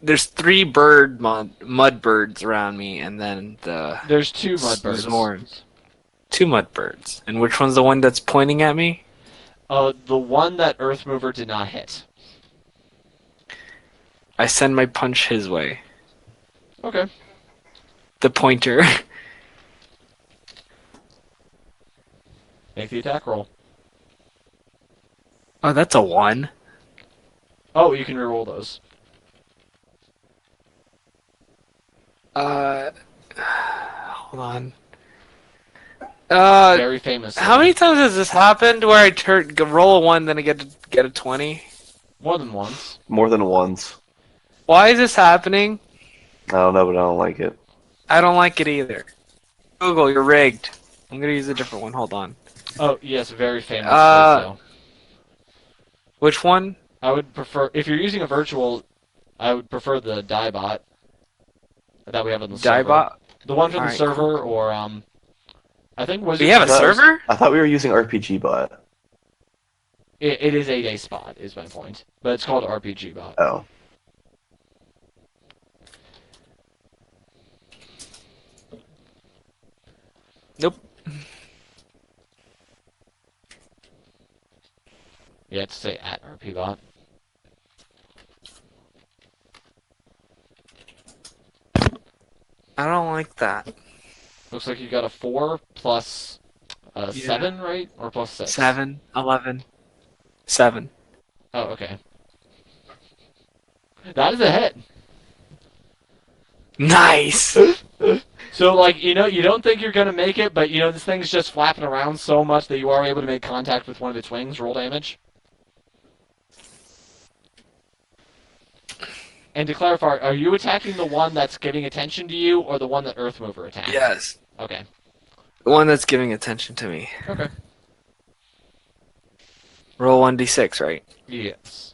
Speaker 2: there's 3 mud birds around me, and then the
Speaker 1: There's 2 mud birds.
Speaker 2: Zorns. 2 mud birds. And which one's the one that's pointing at me?
Speaker 1: The one that Earthmover did not hit.
Speaker 2: I send my punch his way.
Speaker 1: Okay.
Speaker 2: The pointer.
Speaker 1: Make the attack roll.
Speaker 2: Oh, that's a 1.
Speaker 1: Oh, you can reroll those.
Speaker 2: Hold on.
Speaker 1: Very famous.
Speaker 2: How many times has this happened where I roll a 1, then I get a 20?
Speaker 1: More than once.
Speaker 3: More than once.
Speaker 2: Why is this happening?
Speaker 3: I don't know, but I don't like it.
Speaker 2: I don't like it either. Google, you're rigged. I'm gonna use a different one. Hold on.
Speaker 1: Oh, yes, very famous. So.
Speaker 2: Which one?
Speaker 1: I would prefer, if you're using a virtual, I would prefer the Diebot that we have on the server.
Speaker 2: Diebot?
Speaker 1: The one from the
Speaker 2: Alright,
Speaker 1: server, or, I think was
Speaker 2: We have a
Speaker 3: thought it was-
Speaker 2: server?
Speaker 3: I thought we were using RPG Bot.
Speaker 1: It is a day spot, is my point. But it's called RPG Bot.
Speaker 3: Oh.
Speaker 2: Nope.
Speaker 1: You have to say at RP Bot.
Speaker 2: I don't like that.
Speaker 1: Looks like you got a 4 plus 7, right? Or plus 6?
Speaker 2: 7, 11, 7.
Speaker 1: Oh, okay. That is a hit.
Speaker 2: Nice!
Speaker 1: So, like, you know, you don't think you're going to make it, but, you know, this thing's just flapping around so much that you are able to make contact with one of its wings. Roll damage. And to clarify, are you attacking the one that's giving attention to you, or the one that Earthmover attacked?
Speaker 2: Yes.
Speaker 1: Okay.
Speaker 2: The one that's giving attention to me.
Speaker 1: Okay.
Speaker 2: Roll 1d6, right?
Speaker 1: Yes.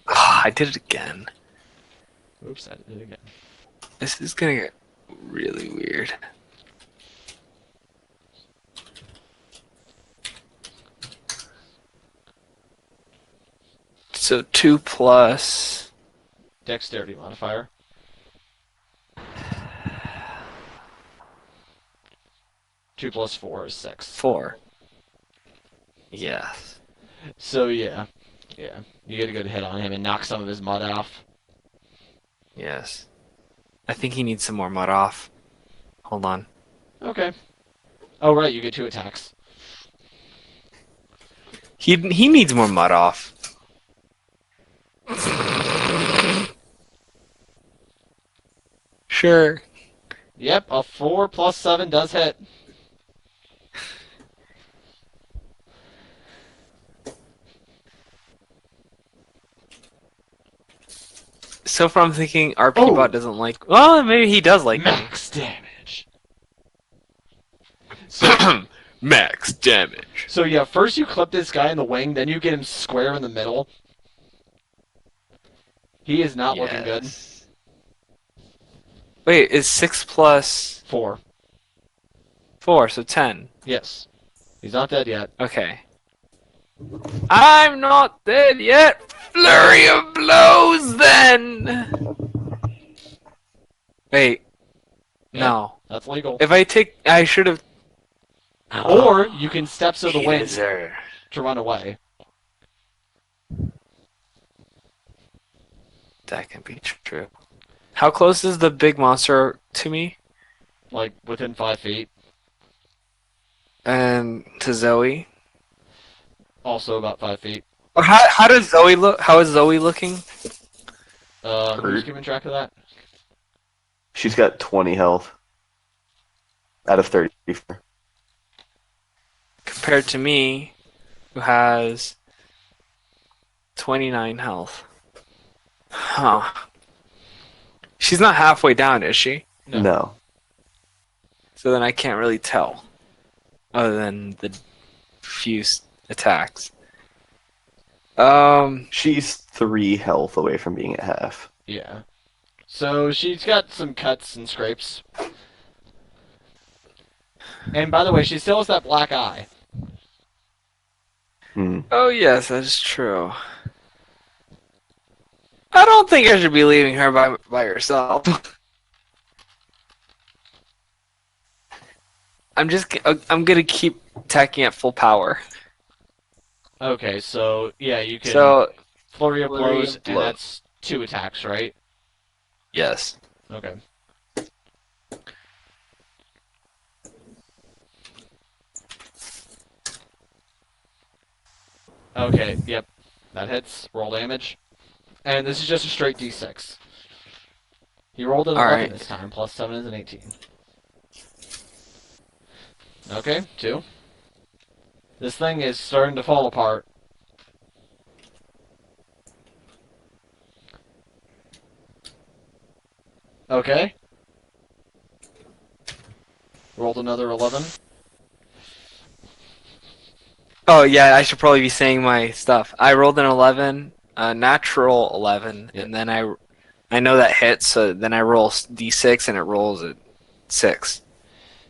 Speaker 2: Oh, I did it again.
Speaker 1: Oops, I did it again.
Speaker 2: This is gonna get really weird. So 2 plus...
Speaker 1: Dexterity modifier. 2 plus 4 is 6.
Speaker 2: 4. Yes.
Speaker 1: So, yeah. Yeah. You get a good hit on him and knock some of his mud off.
Speaker 2: Yes. I think he needs some more mud off. Hold on.
Speaker 1: Okay. Oh, right, you get 2 attacks.
Speaker 2: He needs more mud off. Sure.
Speaker 1: Yep, a 4 plus 7 does hit.
Speaker 2: So far I'm thinking RP
Speaker 1: Oh.
Speaker 2: Bot doesn't like... Well, maybe he does like me.
Speaker 1: Max damage. So,
Speaker 2: Max damage.
Speaker 1: so yeah, first you clip this guy in the wing, then you get him square in the middle. He is not looking good.
Speaker 2: Yes. Wait, is 6 plus
Speaker 1: 4.
Speaker 2: 4, so 10.
Speaker 1: Yes. He's not dead yet.
Speaker 2: Okay. I'm not dead yet. Flurry of blows, then. Wait.
Speaker 1: Yeah.
Speaker 2: No.
Speaker 1: That's legal.
Speaker 2: If I take, I should have.
Speaker 1: Or you can steps of the wind
Speaker 2: Teaser.
Speaker 1: to run away.
Speaker 2: That can be true. How close is the big monster to me
Speaker 1: Like, within 5 feet.
Speaker 2: and to Zoe?
Speaker 1: Also about 5 feet.
Speaker 2: Or how does Zoe look? How is Zoe looking?
Speaker 1: Who's
Speaker 3: Hurt.
Speaker 1: keeping track of that?
Speaker 3: She's got 20 health out of 34.
Speaker 2: Compared to me, who has 29 health. Huh. She's not halfway down, is she?
Speaker 3: No.
Speaker 2: So then I can't really tell. Other than the few attacks.
Speaker 3: She's 3 health away from being at half.
Speaker 1: Yeah. So she's got some cuts and scrapes. And by the way, she still has that black eye.
Speaker 2: Oh yes, that is true. I don't think I should be leaving her by herself. I'm gonna keep attacking at full power.
Speaker 1: Okay, so yeah, you can
Speaker 2: So
Speaker 1: flurry of
Speaker 2: Flurry
Speaker 1: blows,
Speaker 2: of
Speaker 1: and
Speaker 2: blows.
Speaker 1: that's 2 attacks, right?
Speaker 2: yes.
Speaker 1: Okay. Okay, yep. That hits. Roll damage. And this is just a straight d6. He rolled an 11
Speaker 2: Alright.
Speaker 1: this time, plus 7 is an 18. Okay, 2. This thing is starting to fall apart. Okay. Rolled another 11.
Speaker 2: Oh yeah, I should probably be saying my stuff. I rolled an 11, a natural 11,
Speaker 1: Yep.
Speaker 2: and then I know that hits, so then I roll d6 and it rolls at 6.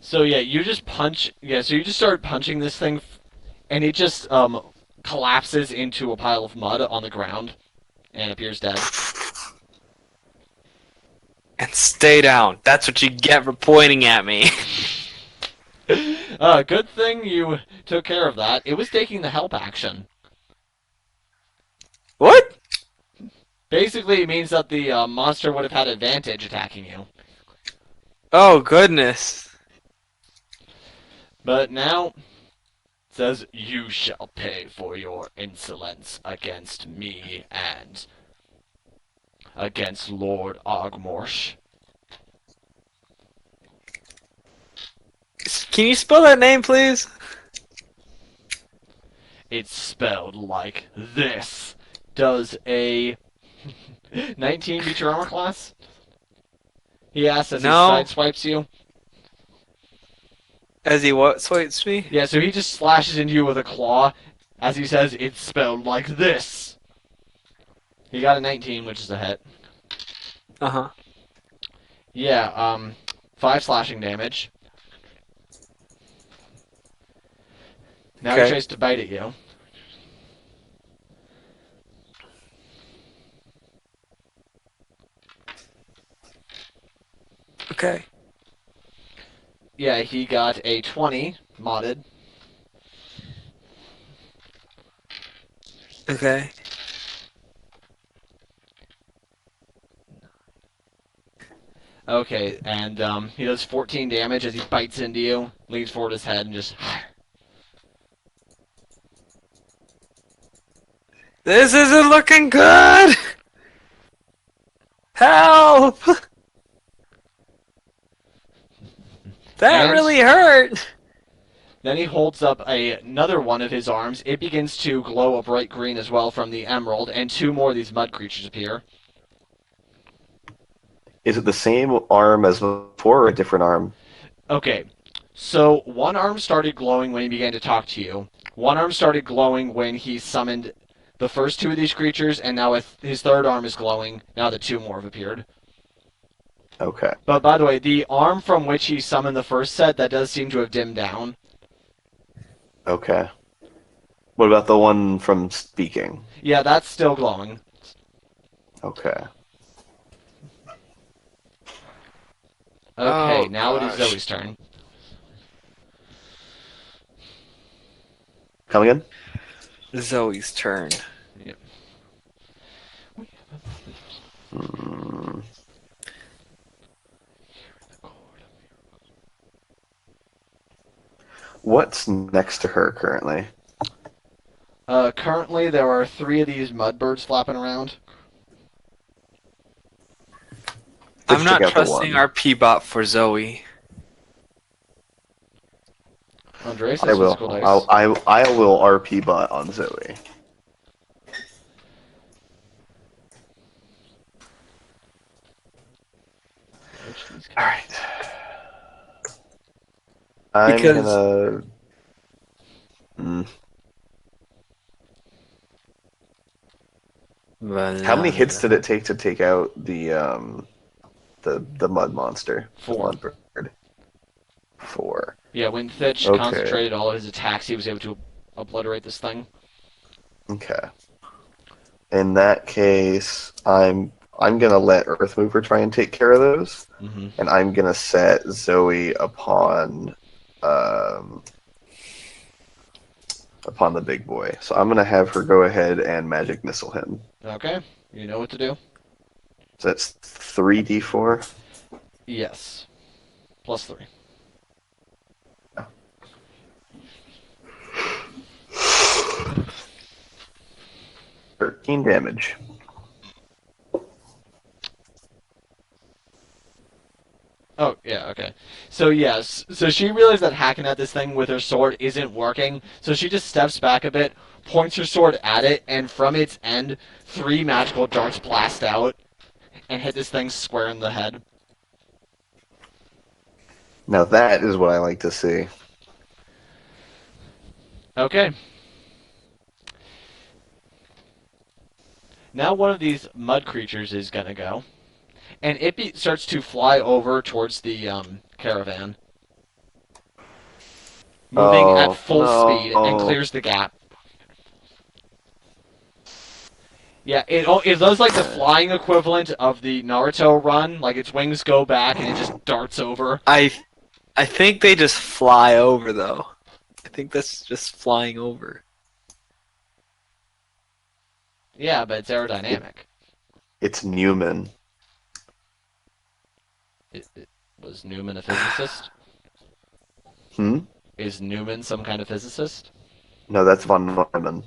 Speaker 1: So yeah, you just punch. Yeah, so you just start punching this thing, and it just collapses into a pile of mud on the ground, and appears dead.
Speaker 2: And stay down. That's what you get for pointing at me.
Speaker 1: Good thing you took care of that. It was taking the help action.
Speaker 2: What?
Speaker 1: Basically, it means that the monster would have had advantage attacking you.
Speaker 2: Oh goodness.
Speaker 1: But now, it says, you shall pay for your insolence against me and against Lord Ogmorsh.
Speaker 2: Can you spell that name, please?
Speaker 1: It's spelled like this. Does a 19 beat your armor class? He asks as
Speaker 2: No.
Speaker 1: he sideswipes you.
Speaker 2: As he what swipes me?
Speaker 1: Yeah, so he just slashes into you with a claw as he says, it's spelled like this. He got a 19, which is a hit.
Speaker 2: Uh-huh.
Speaker 1: Yeah, 5 slashing damage. Now he
Speaker 2: Okay.
Speaker 1: tries to bite at you.
Speaker 2: Okay.
Speaker 1: Yeah, he got a 20 modded.
Speaker 2: Okay.
Speaker 1: Okay, and he does 14 damage as he bites into you, leans forward his head, and just...
Speaker 2: This isn't looking good! Help! That
Speaker 1: And-
Speaker 2: really hurt!
Speaker 1: Then he holds up another one of his arms. It begins to glow a bright green as well from the emerald, and 2 more of these mud creatures appear.
Speaker 3: Is it the same arm as before or a different arm?
Speaker 1: Okay, So one arm started glowing when he began to talk to you. One arm started glowing when he summoned the first two of these creatures, and now his third arm is glowing now that two more have appeared.
Speaker 3: Okay.
Speaker 1: But by the way, the arm from which he summoned the first set, that does seem to have dimmed down.
Speaker 3: Okay. What about the one from speaking?
Speaker 1: Yeah, that's still glowing.
Speaker 3: Okay.
Speaker 1: Okay,
Speaker 2: Oh,
Speaker 1: now it is
Speaker 2: gosh.
Speaker 1: Zoe's turn.
Speaker 3: Come again?
Speaker 2: Zoe's turn.
Speaker 1: Yep.
Speaker 3: Hmm. What's next to her currently?
Speaker 1: Currently, there are three of these mudbirds flapping around.
Speaker 2: I'm
Speaker 3: Let's check
Speaker 2: not
Speaker 3: out the
Speaker 2: trusting
Speaker 3: one.
Speaker 2: our P-bot for Zoe.
Speaker 1: Andres
Speaker 3: I
Speaker 1: has
Speaker 3: will.
Speaker 1: physical dice.
Speaker 3: I will RP bot on Zoe.
Speaker 1: Which of these
Speaker 3: All
Speaker 1: guys?
Speaker 3: right. I'm
Speaker 2: Because-
Speaker 3: gonna. Hmm. How many hits did it take out the mud monster? The
Speaker 1: 4.
Speaker 3: mud bird. 4.
Speaker 1: Yeah, when Thitch
Speaker 3: Okay.
Speaker 1: concentrated all of his attacks, he was able to obliterate this thing.
Speaker 3: Okay. In that case, I'm gonna let Earthmover try and take care of those,
Speaker 1: Mm-hmm.
Speaker 3: and I'm gonna set Zoe upon the big boy. So I'm gonna have her go ahead and magic missile him.
Speaker 1: Okay, you know what to do.
Speaker 3: So that's 3d4.
Speaker 1: Yes. Plus 3.
Speaker 3: 13 damage.
Speaker 1: Oh, yeah, okay. So, yes. So she realized that hacking at this thing with her sword isn't working, so she just steps back a bit, points her sword at it, and from its end, 3 magical darts blast out and hit this thing square in the head.
Speaker 3: Now that is what I like to see.
Speaker 1: Okay. Now one of these mud creatures is gonna go, and it starts to fly over towards the caravan, moving at
Speaker 3: Oh,
Speaker 1: full speed and
Speaker 3: no.
Speaker 1: clears the gap. Yeah, it does like the flying equivalent of the Naruto run, like its wings go back and it just darts over.
Speaker 2: I think they just fly over, though. I think that's just flying over.
Speaker 1: Yeah, but it's aerodynamic.
Speaker 3: It's Newman.
Speaker 1: Was Newman a physicist?
Speaker 3: Hmm?
Speaker 1: Is Newman some kind of physicist?
Speaker 3: No, that's von Neumann.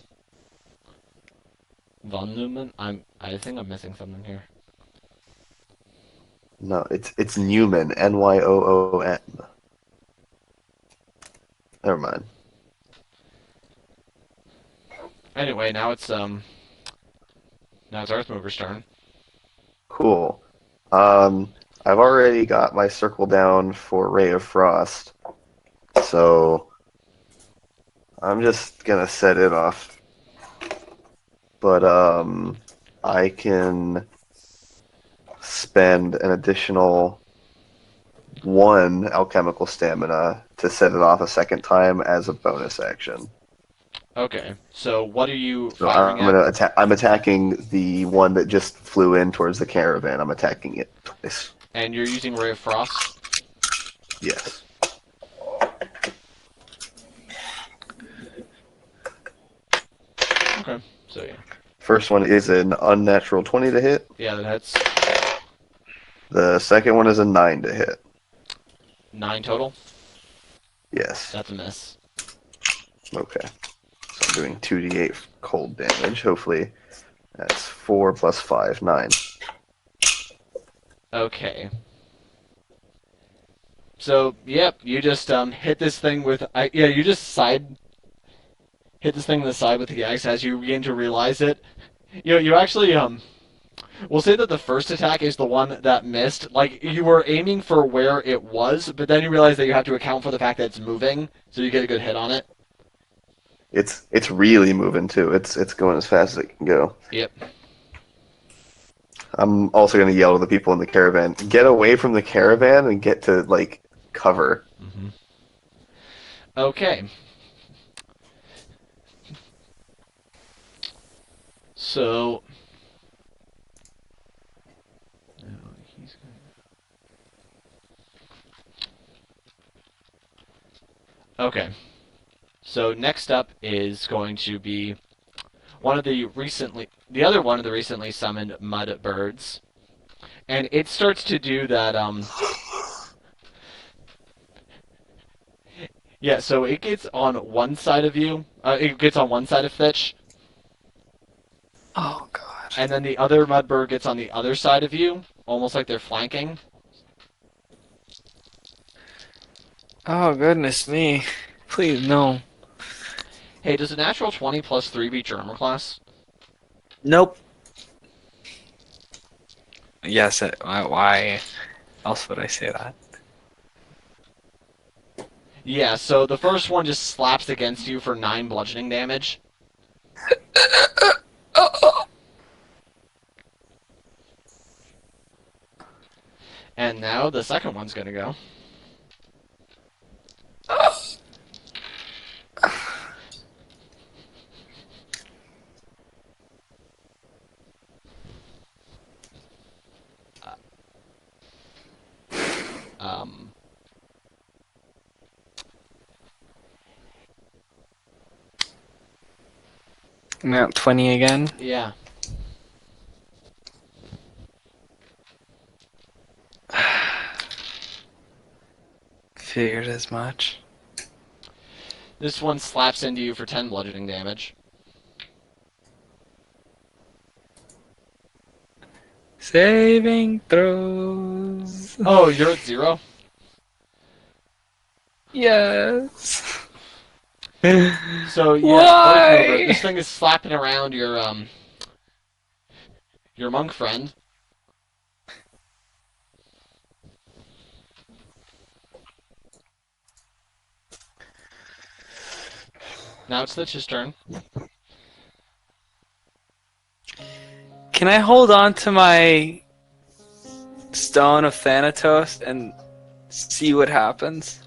Speaker 1: Von Neumann? I think I'm missing something here.
Speaker 3: No, it's Newman. Nyoon. Never mind.
Speaker 1: Anyway, now it's Earthmover's turn.
Speaker 3: Cool. I've already got my circle down for Ray of Frost, so I'm just gonna set it off. But I can spend an additional 1 alchemical stamina to set it off a second time as a bonus action.
Speaker 1: Okay, so what are you
Speaker 3: So
Speaker 1: firing
Speaker 3: I'm
Speaker 1: at?
Speaker 3: gonna attack. I'm attacking the one that just flew in towards the caravan. I'm attacking it twice.
Speaker 1: And you're using Ray of Frost?
Speaker 3: Yes.
Speaker 1: Okay, so yeah.
Speaker 3: First one is an unnatural 20 to hit.
Speaker 1: Yeah, that hits.
Speaker 3: The second one is a 9 to hit.
Speaker 1: 9 total?
Speaker 3: Yes.
Speaker 1: That's a miss.
Speaker 3: Okay. So I'm doing 2d8 cold damage. Hopefully that's 4 plus 5, 9.
Speaker 1: Okay. So, yep, you just hit this thing with... you just hit this thing in the side with the axe as you begin to realize it. You actually We'll say that the first attack is the one that missed. Like, you were aiming for where it was, but then you realize that you have to account for the fact that it's moving, so you get a good hit on it.
Speaker 3: It's really moving too. It's going as fast as it can go.
Speaker 1: Yep.
Speaker 3: I'm also gonna yell to the people in the caravan, get away from the caravan and get to like cover.
Speaker 1: Mm-hmm. Okay. So. Okay. So next up is going to be the other one of the recently summoned mud birds, and it starts to do that. Yeah. So it gets on one side of you. It gets on one side of Fitch,
Speaker 2: Oh god.
Speaker 1: and then the other mud bird gets on the other side of you, almost like they're flanking.
Speaker 2: Oh goodness me. Please no.
Speaker 1: Hey, does a natural 20 plus 3 beat your armor class?
Speaker 2: Nope. Yes, why else would I say that?
Speaker 1: Yeah, so the first one just slaps against you for 9 bludgeoning damage. And now the second one's gonna go. Um,
Speaker 2: Mount 20 again.
Speaker 1: yeah.
Speaker 2: Figured as much.
Speaker 1: This one slaps into you for 10 bludgeoning damage.
Speaker 2: Saving throws.
Speaker 1: Oh, you're at 0?
Speaker 2: Yes.
Speaker 1: So, yeah,
Speaker 2: Why?
Speaker 1: this thing is slapping around your monk friend. Now it's Stitch's turn.
Speaker 2: Can I hold on to my Stone of Thanatos and see what happens?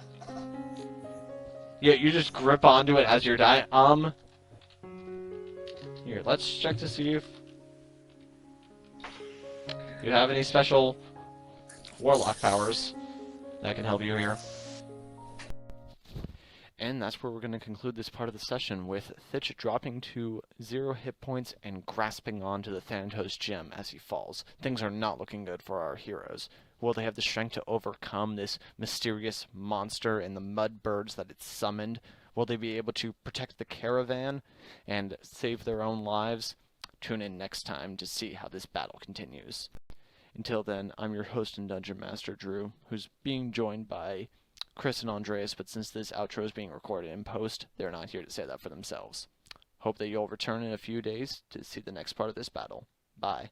Speaker 1: Yeah, you just grip onto it as you're dying. Here, let's check to see if you have any special warlock powers that can help you here. And that's where we're going to conclude this part of the session, with Thitch dropping to 0 hit points and grasping onto the Thanatos gem as he falls. Things are not looking good for our heroes. Will they have the strength to overcome this mysterious monster and the mud birds that it's summoned? Will they be able to protect the caravan and save their own lives? Tune in next time to see how this battle continues. Until then, I'm your host and Dungeon Master, Drew, who's being joined by Chris and Andreas, but since this outro is being recorded in post, they're not here to say that for themselves. Hope that you'll return in a few days to see the next part of this battle. Bye.